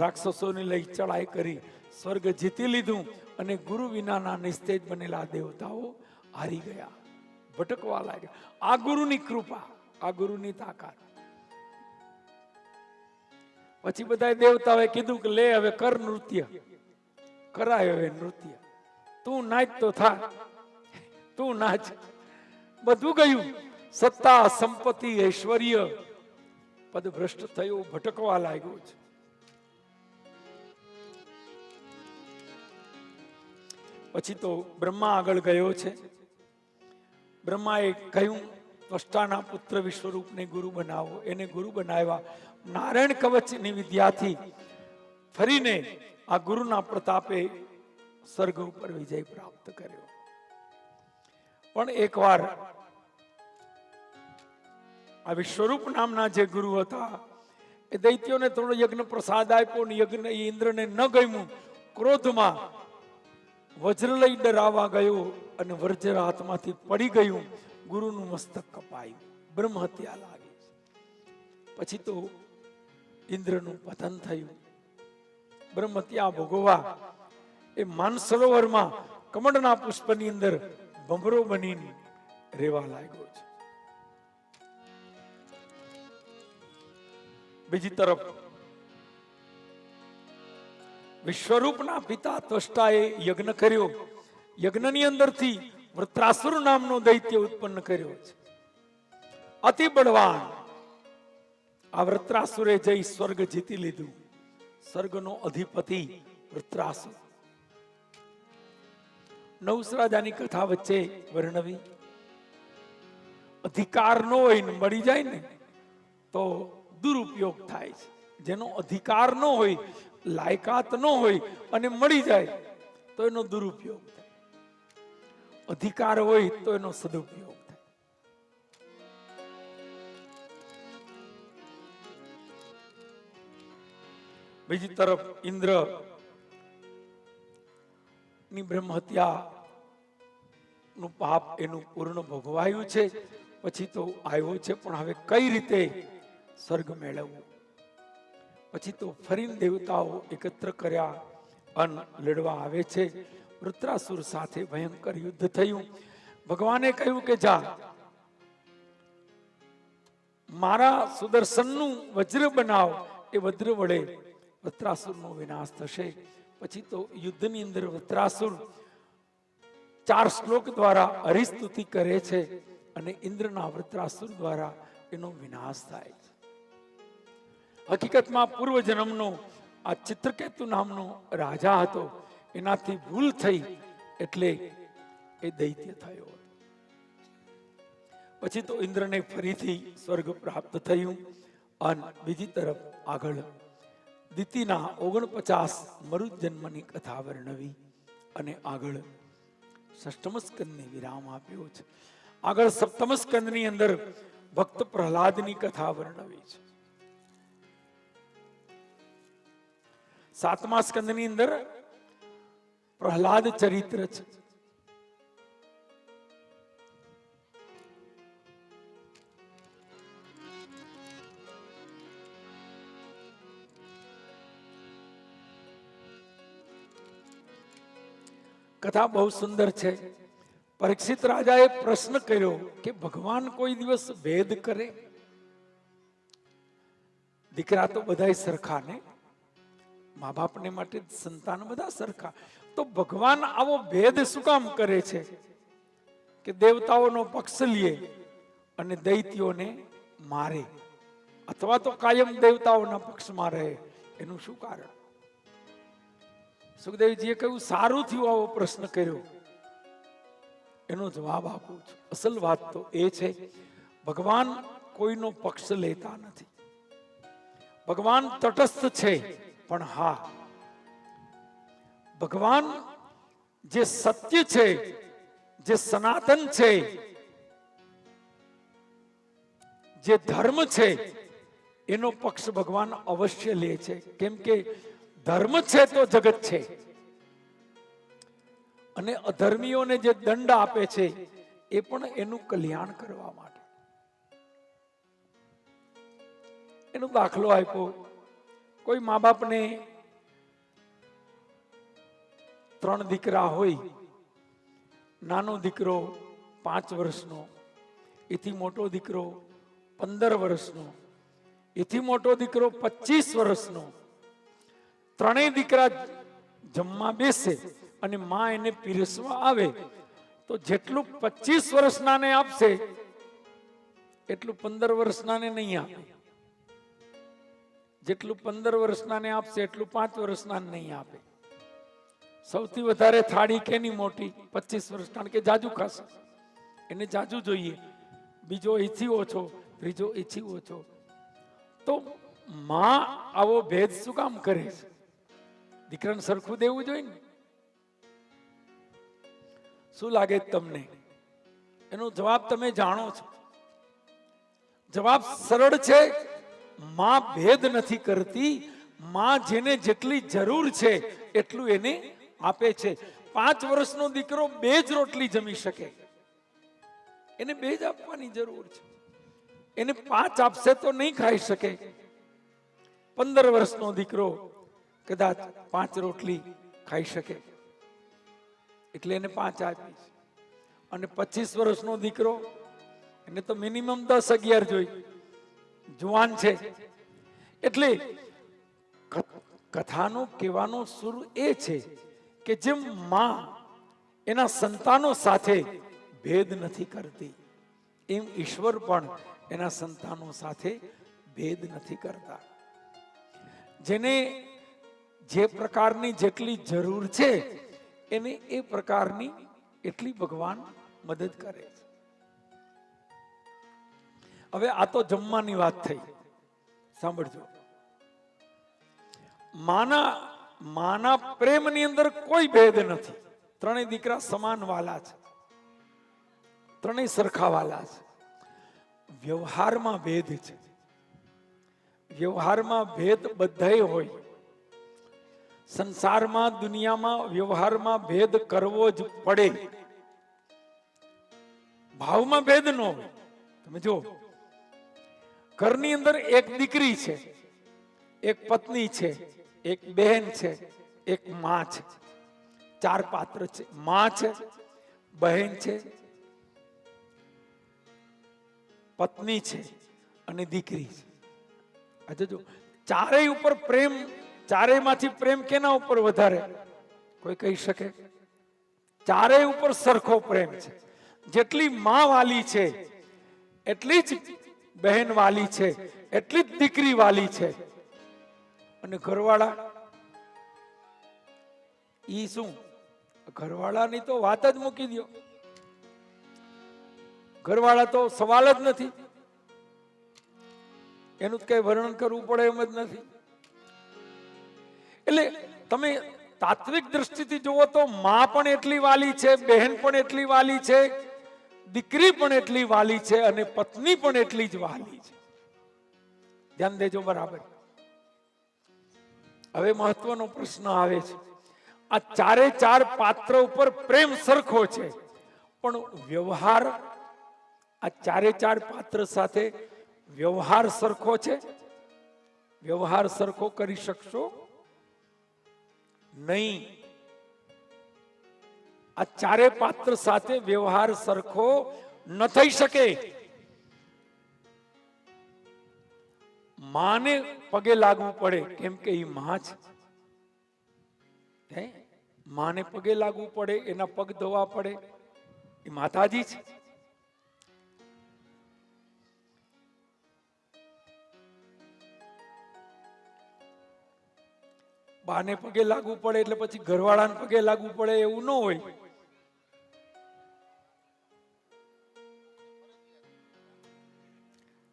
રાક્ષસોને લઈ ચડાઈ કરી સ્વર્ગ જીતી લીધું અને ગુરુ વિનાના નિસ્તેજ બનેલા દેવતાઓ હારી ગયા, ભટકવા લાગ્યા. આ ગુરુની કૃપા, આ ગુરુની તાકાત. પછી બધા દેવતાઓએ કીધું કે લે હવે કર નૃત્ય. કરાય હવે નૃત્ય. તું નાચ તો થા, તું નાચ. બધું ગયું. સત્તા, સંપત્તિ, ઐશ્વર્ય પદ ભ્રષ્ટ થયું, ભટકવા લાગ્યું છે. પછી તો બ્રહ્મા આગળ ગયો છે. બ્રહ્માએ કહ્યું ત્વષ્ટાના પુત્ર વિશ્વરૂપને ગુરુ બનાવો. એને ગુરુ બનાવ્યા. નારાયણ કવચની વિદ્યાથી ફરીને આ ગુરુના પ્રતાપે સ્વર્ગ ઉપર વિજય પ્રાપ્ત કર્યો. પણ એકવાર આ વિશ્વરૂપ નામના જે ગુરુ હતા એ દૈત્યોને થોડો યજ્ઞ પ્રસાદ આપ્યો ને યજ્ઞ ઇન્દ્રને ન ગમ્યું. ક્રોધમાં વજ્ર લઈ ડરાવા ગયો અને વજ્ર હાથમાંથી પડી ગયું, ગુરુનું મસ્તક કપાયું, બ્રહ્મ હત્યા લાગી. પછી તો ઇન્દ્રનું પતન થયું. બ્રહ્મ હત્યા ભોગવવા એ માનસરોવરમાં કમળના પુષ્પની અંદર ભમરો બનીને રેવા લાગ્યો છે. બીજી તરફ વિશ્વરૂપના પિતા ત્વષ્ટાએ યજ્ઞ કર્યો. યજ્ઞની અંદરથી વૃત્રાસુર નામનો દૈત્ય ઉત્પન્ન કર્યો છે, અતિ બળવાન. આ વૃત્રાસુરે જઈ સ્વર્ગ જીતી લીધું. સ્વર્ગનો અધિપતિ વૃત્રાસુર. નહુસ રાજાની કથા વચ્ચે વર્ણવી. અધિકાર ન હોય ને મળી જાય ને તો દુરુપયોગ થાય છે. જેનો અધિકાર ન હોય, લાયકાત ન હોય અને મળી જાય તો એનો દુરુપયોગ થાય. અધિકાર હોય તો એનો સદુપયોગ થાય. બીજી તરફ ઇન્દ્ર ની બ્રહ્મ હત્યા નું પાપ એનું પૂર્ણ ભોગવાયું છે. પછી તો આવ્યો છે, પણ હવે કઈ રીતે સ્વર્ગ મેળવવું? પછી તો ફરીને દેવતાઓ એકત્ર કર્યા અને લડવા આવે છે. વૃત્રાસુર સાથે ભયંકર યુદ્ધ થયું. ભગવાને કહ્યું કે જા, મારા સુદર્શનનું વજ્ર બનાવ. એ વજ્ર વડે વૃત્રાસુરનો વિનાશ થશે. પછી તો યુદ્ધની અંદર વૃત્રાસુર 4 શ્લોક દ્વારા હરિસ્તુતિ કરે છે અને ઇન્દ્રના વૃત્રાસુર દ્વારા એનો વિનાશ થાય છે. હકીકતમાં પૂર્વ જન્મનો આ ચિત્રકેતુ નામનો રાજા હતો, એનાથી ભૂલ થઈ એટલે એ દૈત્ય થયો. પછી તો ઇન્દ્રને ફરીથી સ્વર્ગ પ્રાપ્ત થયું. અને બીજી તરફ આગળ દિતિના 49 મરુત જન્મની કથા વર્ણવી અને આગળ ષષ્ઠમ સ્કંદને વિરામ આપ્યો છે. આગળ સપ્તમ સ્કંદની અંદર ભક્ત પ્રહલાદની કથા વર્ણવી છે. 7મા સ્કંદની અંદર પ્રહલાદ ચરિત્ર છે. કથા બહુ સુંદર છે. પરીક્ષિત રાજાએ પ્રશ્ન કર્યો કે ભગવાન કોઈ દિવસ ભેદ કરે? દીકરા તો બધા સરખા ને, મા બાપને માટે સંતાન બધા સરખા, તો ભગવાન આવો ભેદ શું કામ કરે છે કે દેવતાઓનો પક્ષ લે અને દૈત્યોને મારે, અથવા તો કાયમ દેવતાઓના પક્ષમાં રહે? એનું શું કારણ? સુખદેવજીએ કહ્યું, સારું થયું આવો પ્રશ્ન કર્યો. એનો જવાબ આપું છું. અસલ વાત તો એ છે, ભગવાન કોઈનો પક્ષ લેતા નથી. ભગવાન તટસ્થ છે. પણ હા, ભગવાન જે સત્ય છે, જે સનાતન છે, જે ધર્મ છે, એનો પક્ષ ભગવાન અવશ્ય લે છે. કેમ કે ધર્મ છે તો જગત છે, અને અધર્મીઓને જે દંડ આપે છે એ પણ એનું કલ્યાણ કરવા માટે. એનો દાખલો આપ્યો. કોઈ મા બાપને 3 દીકરા હોય. નાનો દીકરો 5 વર્ષનો, એથી મોટો દીકરો 15 વર્ષનો, એથી મોટો દીકરો 25 વર્ષનો. 3 દીકરા જમવા બેસે અને માં એને પીરસવા આવે તો જેટલું 25 વર્ષનાને આપશે એટલું 15 વર્ષનાને નહીં આપે. જેટલું 15 વર્ષનાને આપશે એટલું 5 વર્ષનાને નહીં આપે. સૌથી વધારે થાળી કેની મોટી? 25 વર્ષ, કારણ કે જાજુ ખાશે, એને જાજુ જોઈએ. બીજો એથી ઓછો, ત્રીજો એથી ઓછો. તો માં આવો ભેદ શું કામ કરે છે? દીકરાને સરખું દેવું જોઈએ ને. શું લાગે તમને? એનો જવાબ તમે જાણો છો. જવાબ સરળ છે. માં ભેદ નથી કરતી. માં જેને જેટલી જરૂર છે એટલું એને આપે છે. 5 વર્ષનો દીકરો 2 જ રોટલી જમી શકે, એને 2 જ આપવાની જરૂર છે. એને 5 આપશે તો નહીં ખાઈ શકે. 15 વર્ષનો દીકરો કદાચ 5 રોટલી ખાઈ શકે, એટલે એને 5 આપી છે. અને 25 વર્ષનો દીકરો, એને તો મિનિમમ 10-11 જોઈ, જુવાન છે. એટલે કથાનો કહેવાનો સુર એ છે કે જેમ માં એના સંતાનો સાથે ભેદ નથી કરતી, એમ ઈશ્વર પણ એના સંતાનો સાથે ભેદ નથી કરતા. જેને જે પ્રકારની જેટલી જરૂર છે એને એ પ્રકારની એટલી ભગવાન મદદ કરે છે. હવે આ તો જમવાની વાત થઈ. સાંભળજો, માના પ્રેમની અંદર કોઈ ભેદ નથી. ત્રણેય દીકરા સમાન વાલા છે, ત્રણેય સરખા વાલા છે. વ્યવહારમાં ભેદ છે. વ્યવહારમાં ભેદ બધાય હોય. સંસારમાં, દુનિયામાં વ્યવહારમાં ભેદ કરવો જ પડે. ભાવમાં ભેદ ન હોય. તમે જો, ઘરની અંદર એક દીકરી છે, એક પત્ની છે, એક બહેન છે, એક માં છે. 4 પાત્ર છે. માં છે, બહેન છે, પત્ની છે અને દીકરી છે. આજે જો ચારેય ઉપર પ્રેમ, ચારેયમાંથી પ્રેમ કેના ઉપર વધારે? કોઈ કહી શકે? ચારેય ઉપર સરખો પ્રેમ છે. જેટલી માં વાલી છે એટલી જ બહેન વાલી છે, એટલી જ દીકરી વાલી છે. અને ઘરવાળા, ઈ શું? ઘરવાળાની તો વાત જ મૂકી દો. ઘરવાળા તો સવાલ જ નથી, એનું કઈ વર્ણન કરવું પડે એમ જ નથી. એટલે તમે તાત્વિક દ્રષ્ટિથી જુઓ તો માં પણ એટલી વાલી છે, બહેન પણ એટલી વાલી છે, દીકરી પણ એટલી વાલી છે અને પત્ની પણ એટલી જ વાલી છે. ધ્યાન દેજો બરાબર. હવે મહત્વનો પ્રશ્ન આવે છે. આ 4 પાત્ર ઉપર પ્રેમ સરખો છે, પણ વ્યવહાર, આ 4 પાત્ર સાથે વ્યવહાર સરખો છે? વ્યવહાર સરખો કરી શકશો નહીં. આ 4 પાત્ર સાથે વ્યવહાર સરખો ન થઈ શકે. માને પગે લાગવું પડે, કેમ કે એ માં છે. માને પગે લાગવું પડે, એના પગ ધોવા પડે, એ માતાજી છે. બાને પગે લાગવું પડે એટલે પછી ઘરવાળાને પગે લાગવું પડે એવું ન હોય.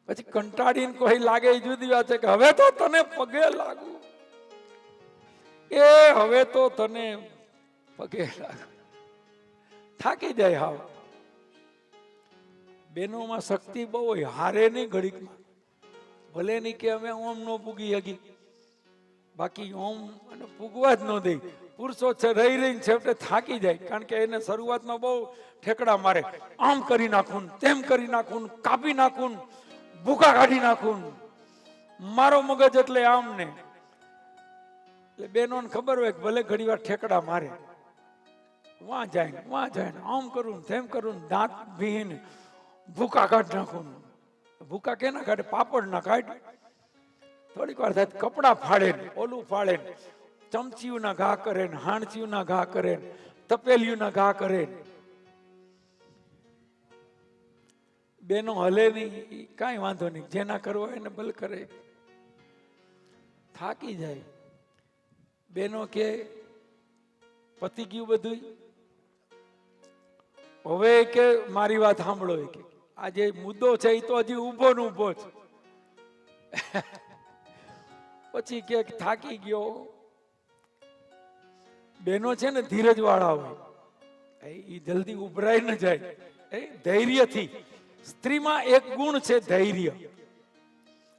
પછી કંટાળીને કોઈ લાગે એ જુદી વાત છે કે હવે તો તને પગે લાગુ, એ હવે તો તને પગે લાગુ. થાકી જાય હાવ. બેનોમાં શક્તિ બહુ હોય, હારે નહીં ઘડીકમાં. ભલે નહીં કે અમે ઓમ નો પૂગી હગી, બાકી ઓમ અને પૂગવા જ ન દે. પુરુષો છે રહી રહીને છેવટે થાકી જાય, કારણ કે એને શરૂઆતમાં બહુ ઠેકડા મારે. આમ કરી નાખું, તેમ કરી નાખું, કાપી નાખું, ભૂકા કાઢી નાખું, મારો મગજ એટલે આમ ને. એટલે બેનોને ખબર હોય કે ભલે ઘણી વાર ઠેકડા મારે, વાં જાય આમ કરું, તેમ કરું, દાંત ભીને ભૂકા કાઢી નાખું. ભૂકા કેના કાઢે? પાપડ ના કાઢ. થોડીક વાર થાય કપડા ફાડે, ઓલું ફાડે, ચમચીયું ના ઘા કરે, હાણચીયું ના ઘા કરે, તપેલિયું ના ઘા કરે. બેનો હલે નહીં, કાંઈ વાંધો નહીં, જેના કરવો એને ભલે કરે. થાકી જાય. બેનો કે પતી ગયું બધું, હવે કે મારી વાત સાંભળો, કે આ જે મુદ્દો છે એ તો હજી ઊભો ને ઊભો છે. પછી કે થાકી ગયો. બેનો છે ને ધીરજ વાળા હોય, એ જલ્દી ઉભરાય ન જાય. ધૈર્યથી. સ્ત્રીમાં એક ગુણ છે ધૈર્ય.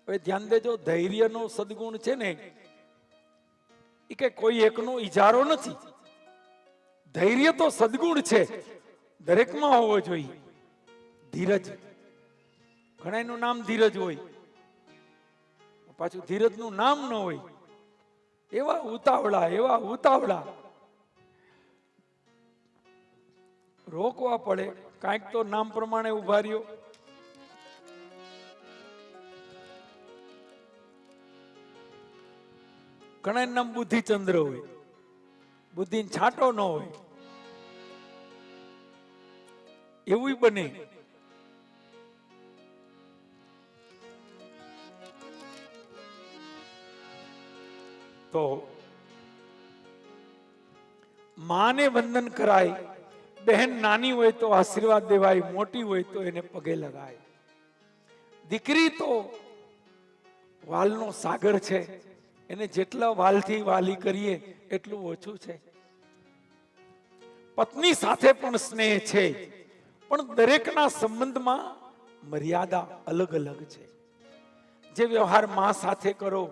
હવે ધ્યાન દેજો, ધૈર્યનો સદગુણ છે ને એ કે કોઈ એકનો ઈજારો નથી. ધૈર્ય તો સદગુણ છે, દરેકમાં હોવો જોઈએ. ધીરજ, ઘણાનું નામ ધીરજ હોય, પાછું ધીરજનું નામ ન હોય. એવા ઉતાવળા રોકવા પડે. કાંઈક તો નામ પ્રમાણે ઉભા રહ્યો. ઘણા નામ બુદ્ધિચંદ્ર હોય, બુદ્ધિ છાંટો ન હોય, એવું બને. તો માને વંદન કરાય, બહેન નાની હોય તો આશીર્વાદ દેવાય, મોટી હોય તો એને પગે લગાય. દીકરી તો વાલનો સાગર છે, એને જેટલા વાલથી વાલી કરીએ એટલું ઓછું છે. પત્ની સાથે પણ સ્નેહ છે, પણ દરેકના સંબંધમાં મર્યાદા અલગ અલગ છે. જે વ્યવહાર માં સાથે કરો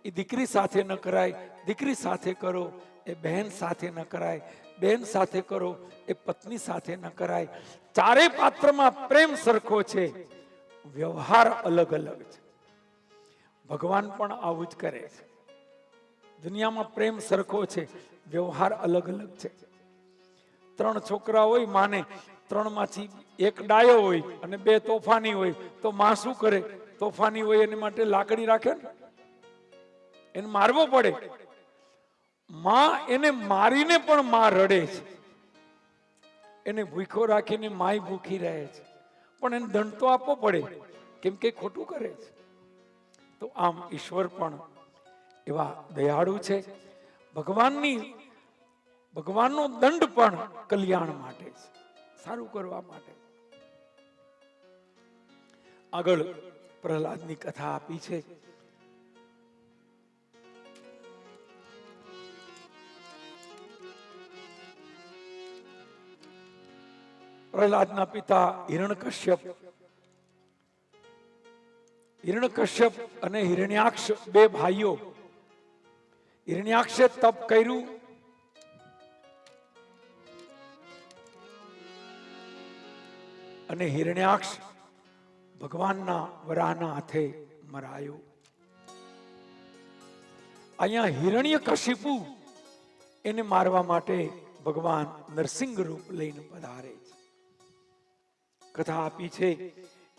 એ દીકરી સાથે ન કરાય, દીકરી સાથે કરો એ બહેન સાથે ન કરાય, બહેન સાથે કરો એ પત્ની સાથે ન કરાય. ચારે પાત્રમાં પ્રેમ સરખો છે, વ્યવહાર અલગ અલગ છે. ભગવાન પણ આવું જ કરે છે. દુનિયામાં પ્રેમ સરખો છે, વ્યવહાર અલગ અલગ છે. 3 છોકરા હોય માને, 3 માંથી એક ડાયો હોય અને 2 તોફાની હોય, તો માં શું કરે? તોફાની હોય એની માટે લાકડી રાખે ને, એને મારવો પડે. માં એને મારીને પણ માં રડે છે, એને ભૂખો રાખીને માય ભૂખી રહે છે, પણ એને દંડ તો આપવો પડે, કેમ કે ખોટું કરે છે. તો આમ ઈશ્વર પણ એવા દયાળુ છે. ભગવાનનો દંડ પણ કલ્યાણ માટે છે, સારું કરવા માટે. આગળ પ્રહલાદની કથા આપી છે. પ્રહલાદના પિતા હિરણ્યકશ્યપ અને હિરણ્યાક્ષ 2 ભાઈઓ. હિરણ્યાક્ષે તપ કર્યું, અને હિરણ્યાક્ષ ભગવાનના વરાહના હાથે મરાયો. અહીંયા હિરણ્યકશિપુ એને મારવા માટે ભગવાન નરસિંહ રૂપ લઈને પધારે છે. કથા આપી છે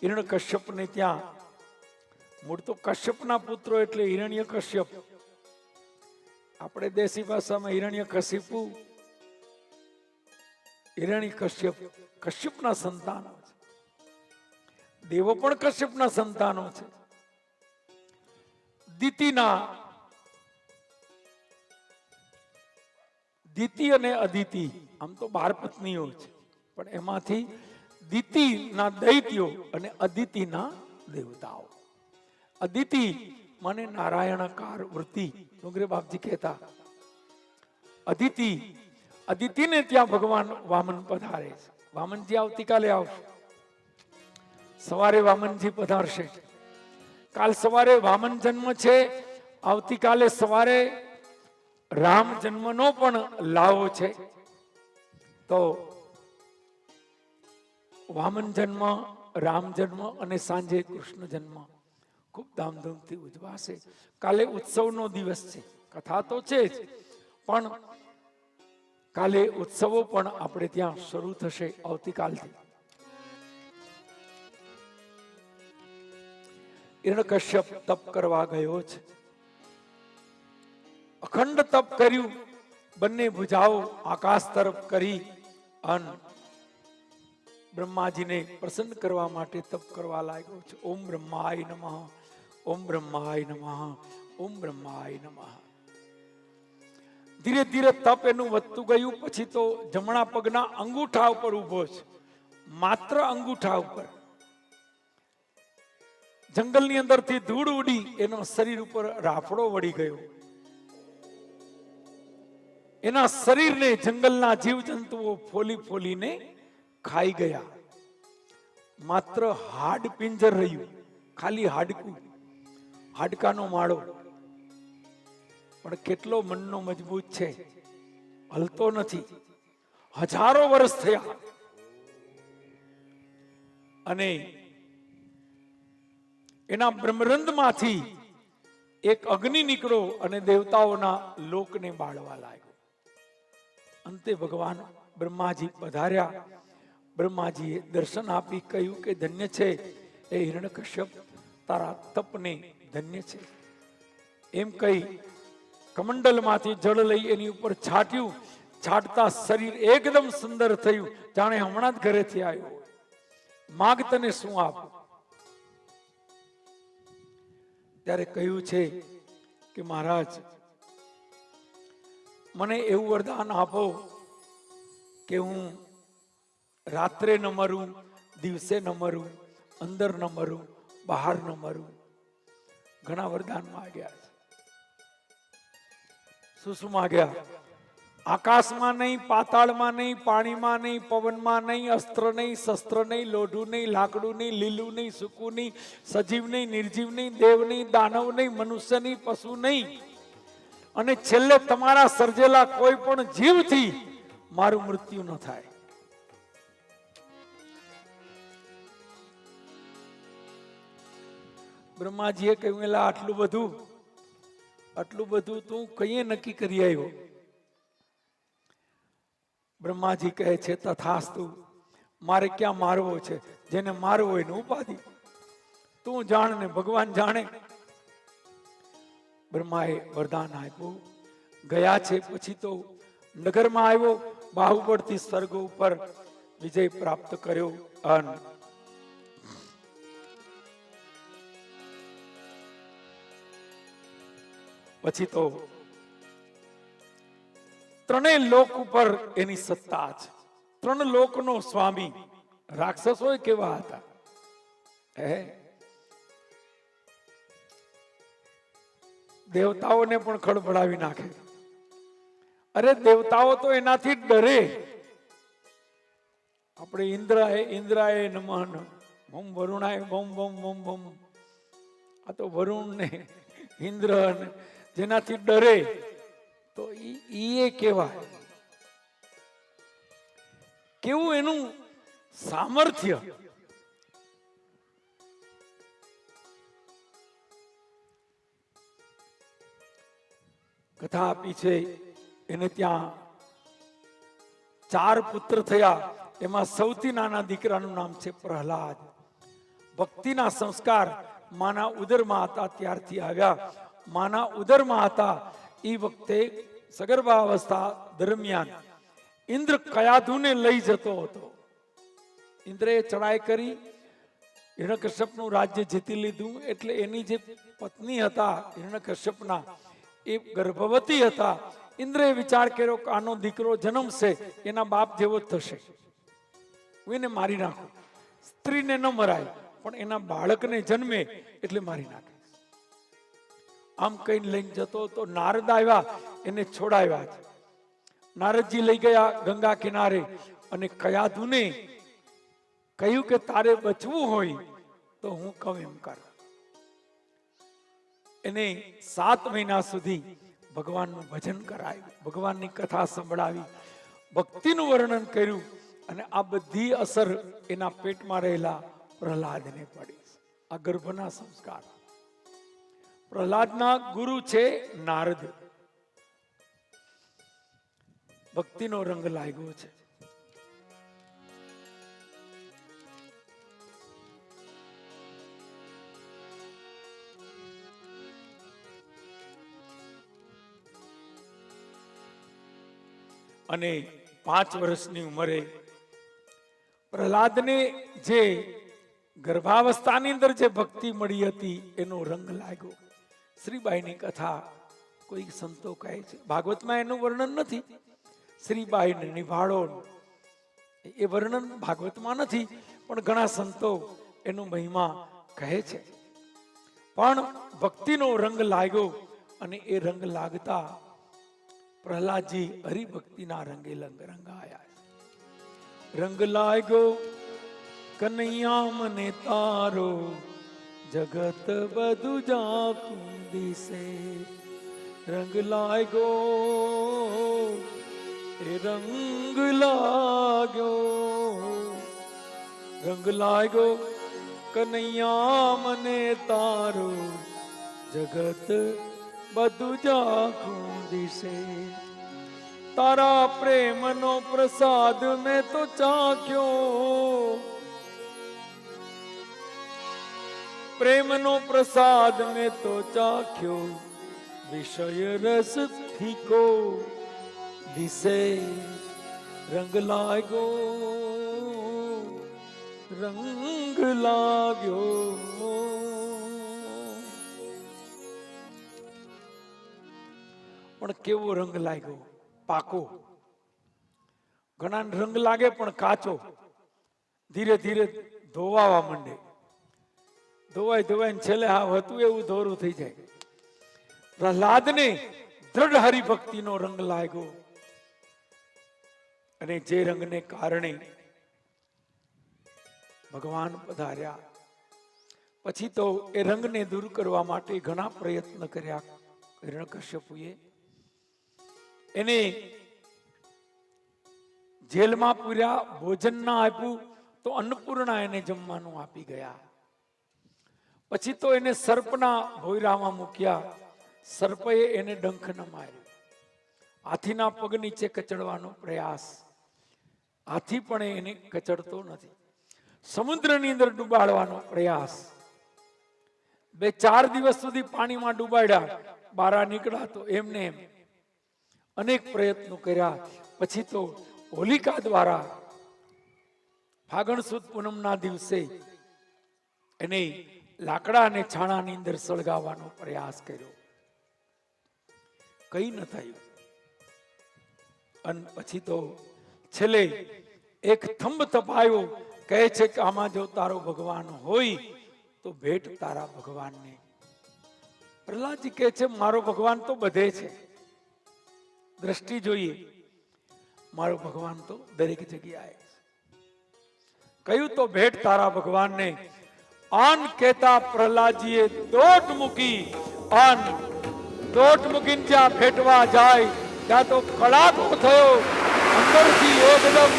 હિરણ્યકશ્યપને ત્યાં. મૂળ તો કશ્યપના પુત્રો એટલે હિરણ્યકશ્યપ. આપણે દેશી ભાષામાં હિરણ્યકશિપુ, હિરણ્યકશ્યપ કશ્યપના સંતાનો છે. દેવો પણ કશ્યપના સંતાનો છે. દિતિ અને અદિતિ આમ તો 12 પત્નીઓ છે, પણ એમાંથી દિતિના દૈત્યો અને અદિતિના દેવતાઓ. અદિતિ મને નારાયણકાર વૃત્તિ ડુંગરે બાપજી કહેતા. અદિતિને ત્યાં ભગવાન વામન પધારે છે. વામનજી આવતીકાલે આવશે. સવારે વામનજી પધારશે. કાલ સવારે વામન જન્મ છે, આવતીકાલે સવારે રામ જન્મનો પણ લાવો છે. તો વામન જન્મ, રામ જન્મ અને સાંજે કૃષ્ણ જન્મ ખૂબ ધામધૂમથી ઉજવાશે. કાલે ઉત્સવનો દિવસ છે. કથા તો છે જ, પણ કાલે ઉત્સવો પણ આપણે ત્યાં શરૂ થશે આવતીકાલથી. હિરણ્યકશ્યપ તપ કરવા ગયો છે. અખંડ તપ કર્યું, બંને ભુજાઓ આકાશ તરફ કરી અને બ્રહ્માજીને પ્રસન્ન કરવા માટે તપ કરવા લાગ્યો છે. ઓમ બ્રહ્માય નમઃ, ઓમ બ્રહ્માય નમઃ, ઓમ બ્રહ્માય નમઃ. ધીરે ધીરે તપ એનું વધતું ગયું. પછી તો જમણા પગના અંગૂઠા ઉપર ઉભો છે, માત્ર અંગૂઠા ઉપર. જંગલની અંદરથી ધૂળ ઉડી એનો શરીર ઉપર રાફડો વળી ગયો. એના શરીરને જંગલના જીવજંતુઓ ફોલી ફોલીને ખાઈ ગયા. માત્ર હાડ પિંજર રહ્યું, ખાલી હાડકું, હાડકાનો માળો. પણ કેટલો મનનો મજબૂત છે, હલતો નથી. હજારો વર્ષ થયા અને એના બ્રહ્મરંધમાંથી એક અગ્નિ નીકળ્યો અને દેવતાઓના લોકને બાળવા લાગ્યો. અંતે ભગવાન બ્રહ્માજી પધાર્યા. બ્રહ્માજીએ દર્શન આપી કહ્યું કે ધન્ય છે એ હિરણ્યકશ્યપ, તારા તપને ધન્ય છે. એમ કહી કમંડલમાંથી જળ લઈ એની ઉપર છાટ્યું. છાટતા શરીર એકદમ સુંદર થયું, જાણે હમણાં જ ઘરેથી આવ્યો. માગ તને શું આપું? ત્યારે કહ્યું છે કે મહારાજ, મને એવું વરદાન આપો કે હું રાત્રે ન મરું, દિવસે ન મરું, અંદર ન મરું, બહાર ન મરું. ઘણા વરદાન માગ્યા છે. શું શું માગ્યા? આકાશમાં નહીં, પાતાળમાં નહીં, પાણીમાં નહીં, પવનમાં નહીં, અસ્ત્ર નહીં, શસ્ત્ર નહીં, લોઢું નહીં, લાકડું નહીં, લીલું નહીં, સૂકું નહીં, સજીવ નહીં, નિર્જીવ નહીં, દેવ નહીં, દાનવ નહીં, મનુષ્ય નહીં, પશુ નહીં, અને છેલ્લે તમારા સર્જેલા કોઈ પણ જીવથી મારું મૃત્યુ ન થાય. બ્રહ્માજીએ કહ્યું, એલા આટલું બધું તું કઈએ નક્કી કરી આવ્યો? બ્રહ્માજી કહે છે, તથાસ્તુ, મારે ક્યાં મારવો છે? જેને મારવો હોય ને ઉપાધિ. તું જાણ ને ભગવાન જાણે. બ્રહ્માએ વરદાન આપ્યું. ગયા છે પછી તો નગરમાં આવ્યો, બાહુબળથી સ્વર્ગ ઉપર વિજય પ્રાપ્ત કર્યો. અને પછી તો ત્રણેય લોક ઉપર એની સત્તા છે. ત્રણ લોકનો સ્વામી. રાક્ષસો કેવા હતા? દેવતાઓને પણ ખળભળાવી નાખે. અરે દેવતાઓ તો એનાથી ડરે. આપણે ઇન્દ્રાય નમઃ, ભમ વરુણાય ભમ ભમ ભમ ભમ. આ તો વરુણ ને ઇન્દ્ર જેનાથી ડરે તો ઈ કેવાય. કેવું એનું સામર્થ્ય. કથા આપી છે એને ત્યાં 4 પુત્ર થયા. એમાં સૌથી નાના દીકરાનું નામ છે પ્રહલાદ. ભક્તિના સંસ્કાર માના ઉદરમાં હતા ત્યારથી આવ્યા. માના ઉદરમાં હતા એ વખતે સગર્ભાવસ્થા દરમિયાન ઇન્દ્ર કયાધુને લઈ જતો હતો. ઇન્દ્રએ ચડાઈ કરી, હિરણ્યકશ્યપનું રાજ્ય જીતી લીધું. એટલે એની જે પત્ની હતા હિરણ્યકશ્યપના, એ ગર્ભવતી હતા. ઇન્દ્રએ વિચાર કર્યો કે આનો દીકરો જન્મશે એના બાપ જેવો જ થશે, હું એને મારી નાખું. સ્ત્રીને ન મરાય પણ એના બાળકને જન્મે એટલે મારી નાખે. આમ કઈ લઈને જતો તો નારદ આવ્યા, એને છોડાવ્યા છે. નારદજી લઈ ગયા ગંગા કિનારે અને કયાધુને કહ્યું કે તારે બચવું હોય તો હું કહું એમ કર. એને 7 મહિના સુધી ભગવાનનું ભજન કરાયું, ભગવાનની કથા સંભળાવી, ભક્તિનું વર્ણન કર્યું. અને આ બધી અસર એના પેટમાં રહેલા પ્રહલાદને પડી. આ ગર્ભના સંસ્કાર. પ્રહલાદના ગુરુ છે નારદ. ભક્તિનો રંગ લાગ્યો છે. અને 5 વર્ષની ઉંમરે પ્રહલાદને જે ગર્ભાવસ્થાની અંદર જે ભક્તિ મળી હતી એનો રંગ લાગ્યો. શ્રીબાઈની કથા કોઈ સંતો કહે છે, ભાગવતમાં એનું વર્ણન નથી. શ્રીબાઈને નિભાળો એ વર્ણન ભાગવતમાં નથી, પણ ઘણા સંતો એનું મહિમા કહે છે. પણ ભક્તિનો રંગ લાગ્યો અને એ રંગ લાગતા પ્રહલાદજી હરિભક્તિના રંગે રંગાયા. રંગ લાગ્યો કનૈયા મને તારો, જગત બધું જાખું દિશે. રંગ લાગ્યો એ રંગ લાગ્યો કનૈયા મને તારું જગત બધું જાખું દિશે તારા પ્રેમનો પ્રસાદ મેં તો ચાખ્યો પ્રેમનો પ્રસાદ મેં તો ચાખ્યો વિષય રસ ફીકો દિશે રંગ લાગ્યો પણ કેવો રંગ લાગ્યો પાકો ઘણા રંગ લાગે પણ કાચો ધીરે ધીરે ધોવાવા માંડે ધોવાય છેલ્લે હા હતું એવું ધોરું થઈ જાય પ્રહલાદને દ્રઢ હરિભક્તિનો રંગ લાગ્યો અને જે રંગને કારણે ભગવાન પધાર્યા પછી તો એ રંગને દૂર કરવા માટે ઘણા પ્રયત્ન કર્યા હિરણ્યકશ્યપુએ એને જેલમાં પૂર્યા ભોજન ના આપ્યું તો અન્નપૂર્ણા એને જમવાનું આપી ગયા પછી તો એને સર્પના ભોયરામાં મૂક્યા સર્પએ એને ડંખ ન માર્યો હાથીના પગ નીચે કચડવાનો પ્રયાસ હાથી પણ એને કચડતો નથી સમુદ્રની અંદર ડૂબાડવાનો પ્રયાસ 2-4 દિવસ સુધી પાણીમાં ડૂબાડ્યા બહાર નીકળ્યા તો એમને એમ અનેક પ્રયત્નો કર્યા પછી તો હોલિકા દ્વારા ફાગણ સુદ પૂનમના દિવસે એને લાકડા અને છાણાની અંદર સળગાવવાનો પ્રયાસ કર્યો કઈ ન થયું અને પછી તો છેલ્લે એક થંભ તપાયો કહે છે કે આમાં જો તારો ભગવાન હોય તો ભેટ તારા ભગવાનને પ્રહલાદજી કહે છે મારો ભગવાન તો બધે છે દ્રષ્ટિ જોઈએ મારો ભગવાન તો દરેક જગ્યાએ કહ્યું તો ભેટ તારા ભગવાનને આન કહેતા પ્રહલાદજીએ દોટ મૂકીને જ્યાં ફેટવા જાય ત્યાં તો કડાકો થયો અંદરથી એકદમ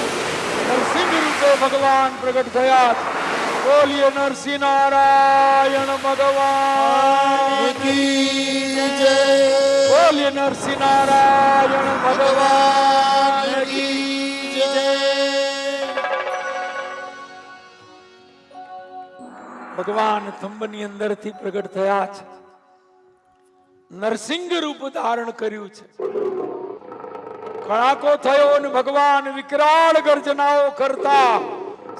નરસિંહ રૂપે ભગવાન પ્રગટ થયા બોલીએ નરસિંહ નારાયણ ભગવાન કી જય બોલીએ નરસિંહ નારાયણ ભગવાન કી જય ભગવાન થંભની અંદરથી પ્રગટ થયા છે નરસિંહ રૂપ ધારણ કર્યું છે કડાકો થયો અને ભગવાન વિકરાળ ગર્જનાઓ કરતા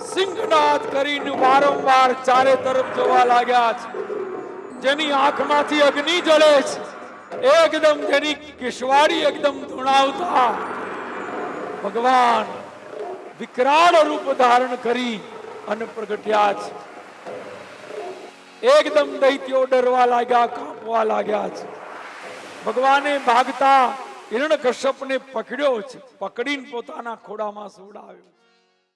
સિંહનાદ કરીને વારંવાર ચારે તરફ જોવા લાગ્યા છે જેની આંખમાંથી અગ્નિ જળે છે એકદમ જેની કેશવાડી એકદમ ધૂણાવતા ભગવાન વિકરાળ રૂપ ધારણ કરી અને પ્રગટ્યા છે એકદમ દૈત્યો ડરવા લાગ્યા કાંપવા લાગ્યા છે ભગવાને ભાગતા હિરણ્યકશ્યપને પકડ્યો છે પકડીને પોતાના ખોળામાં સુવડાવ્યો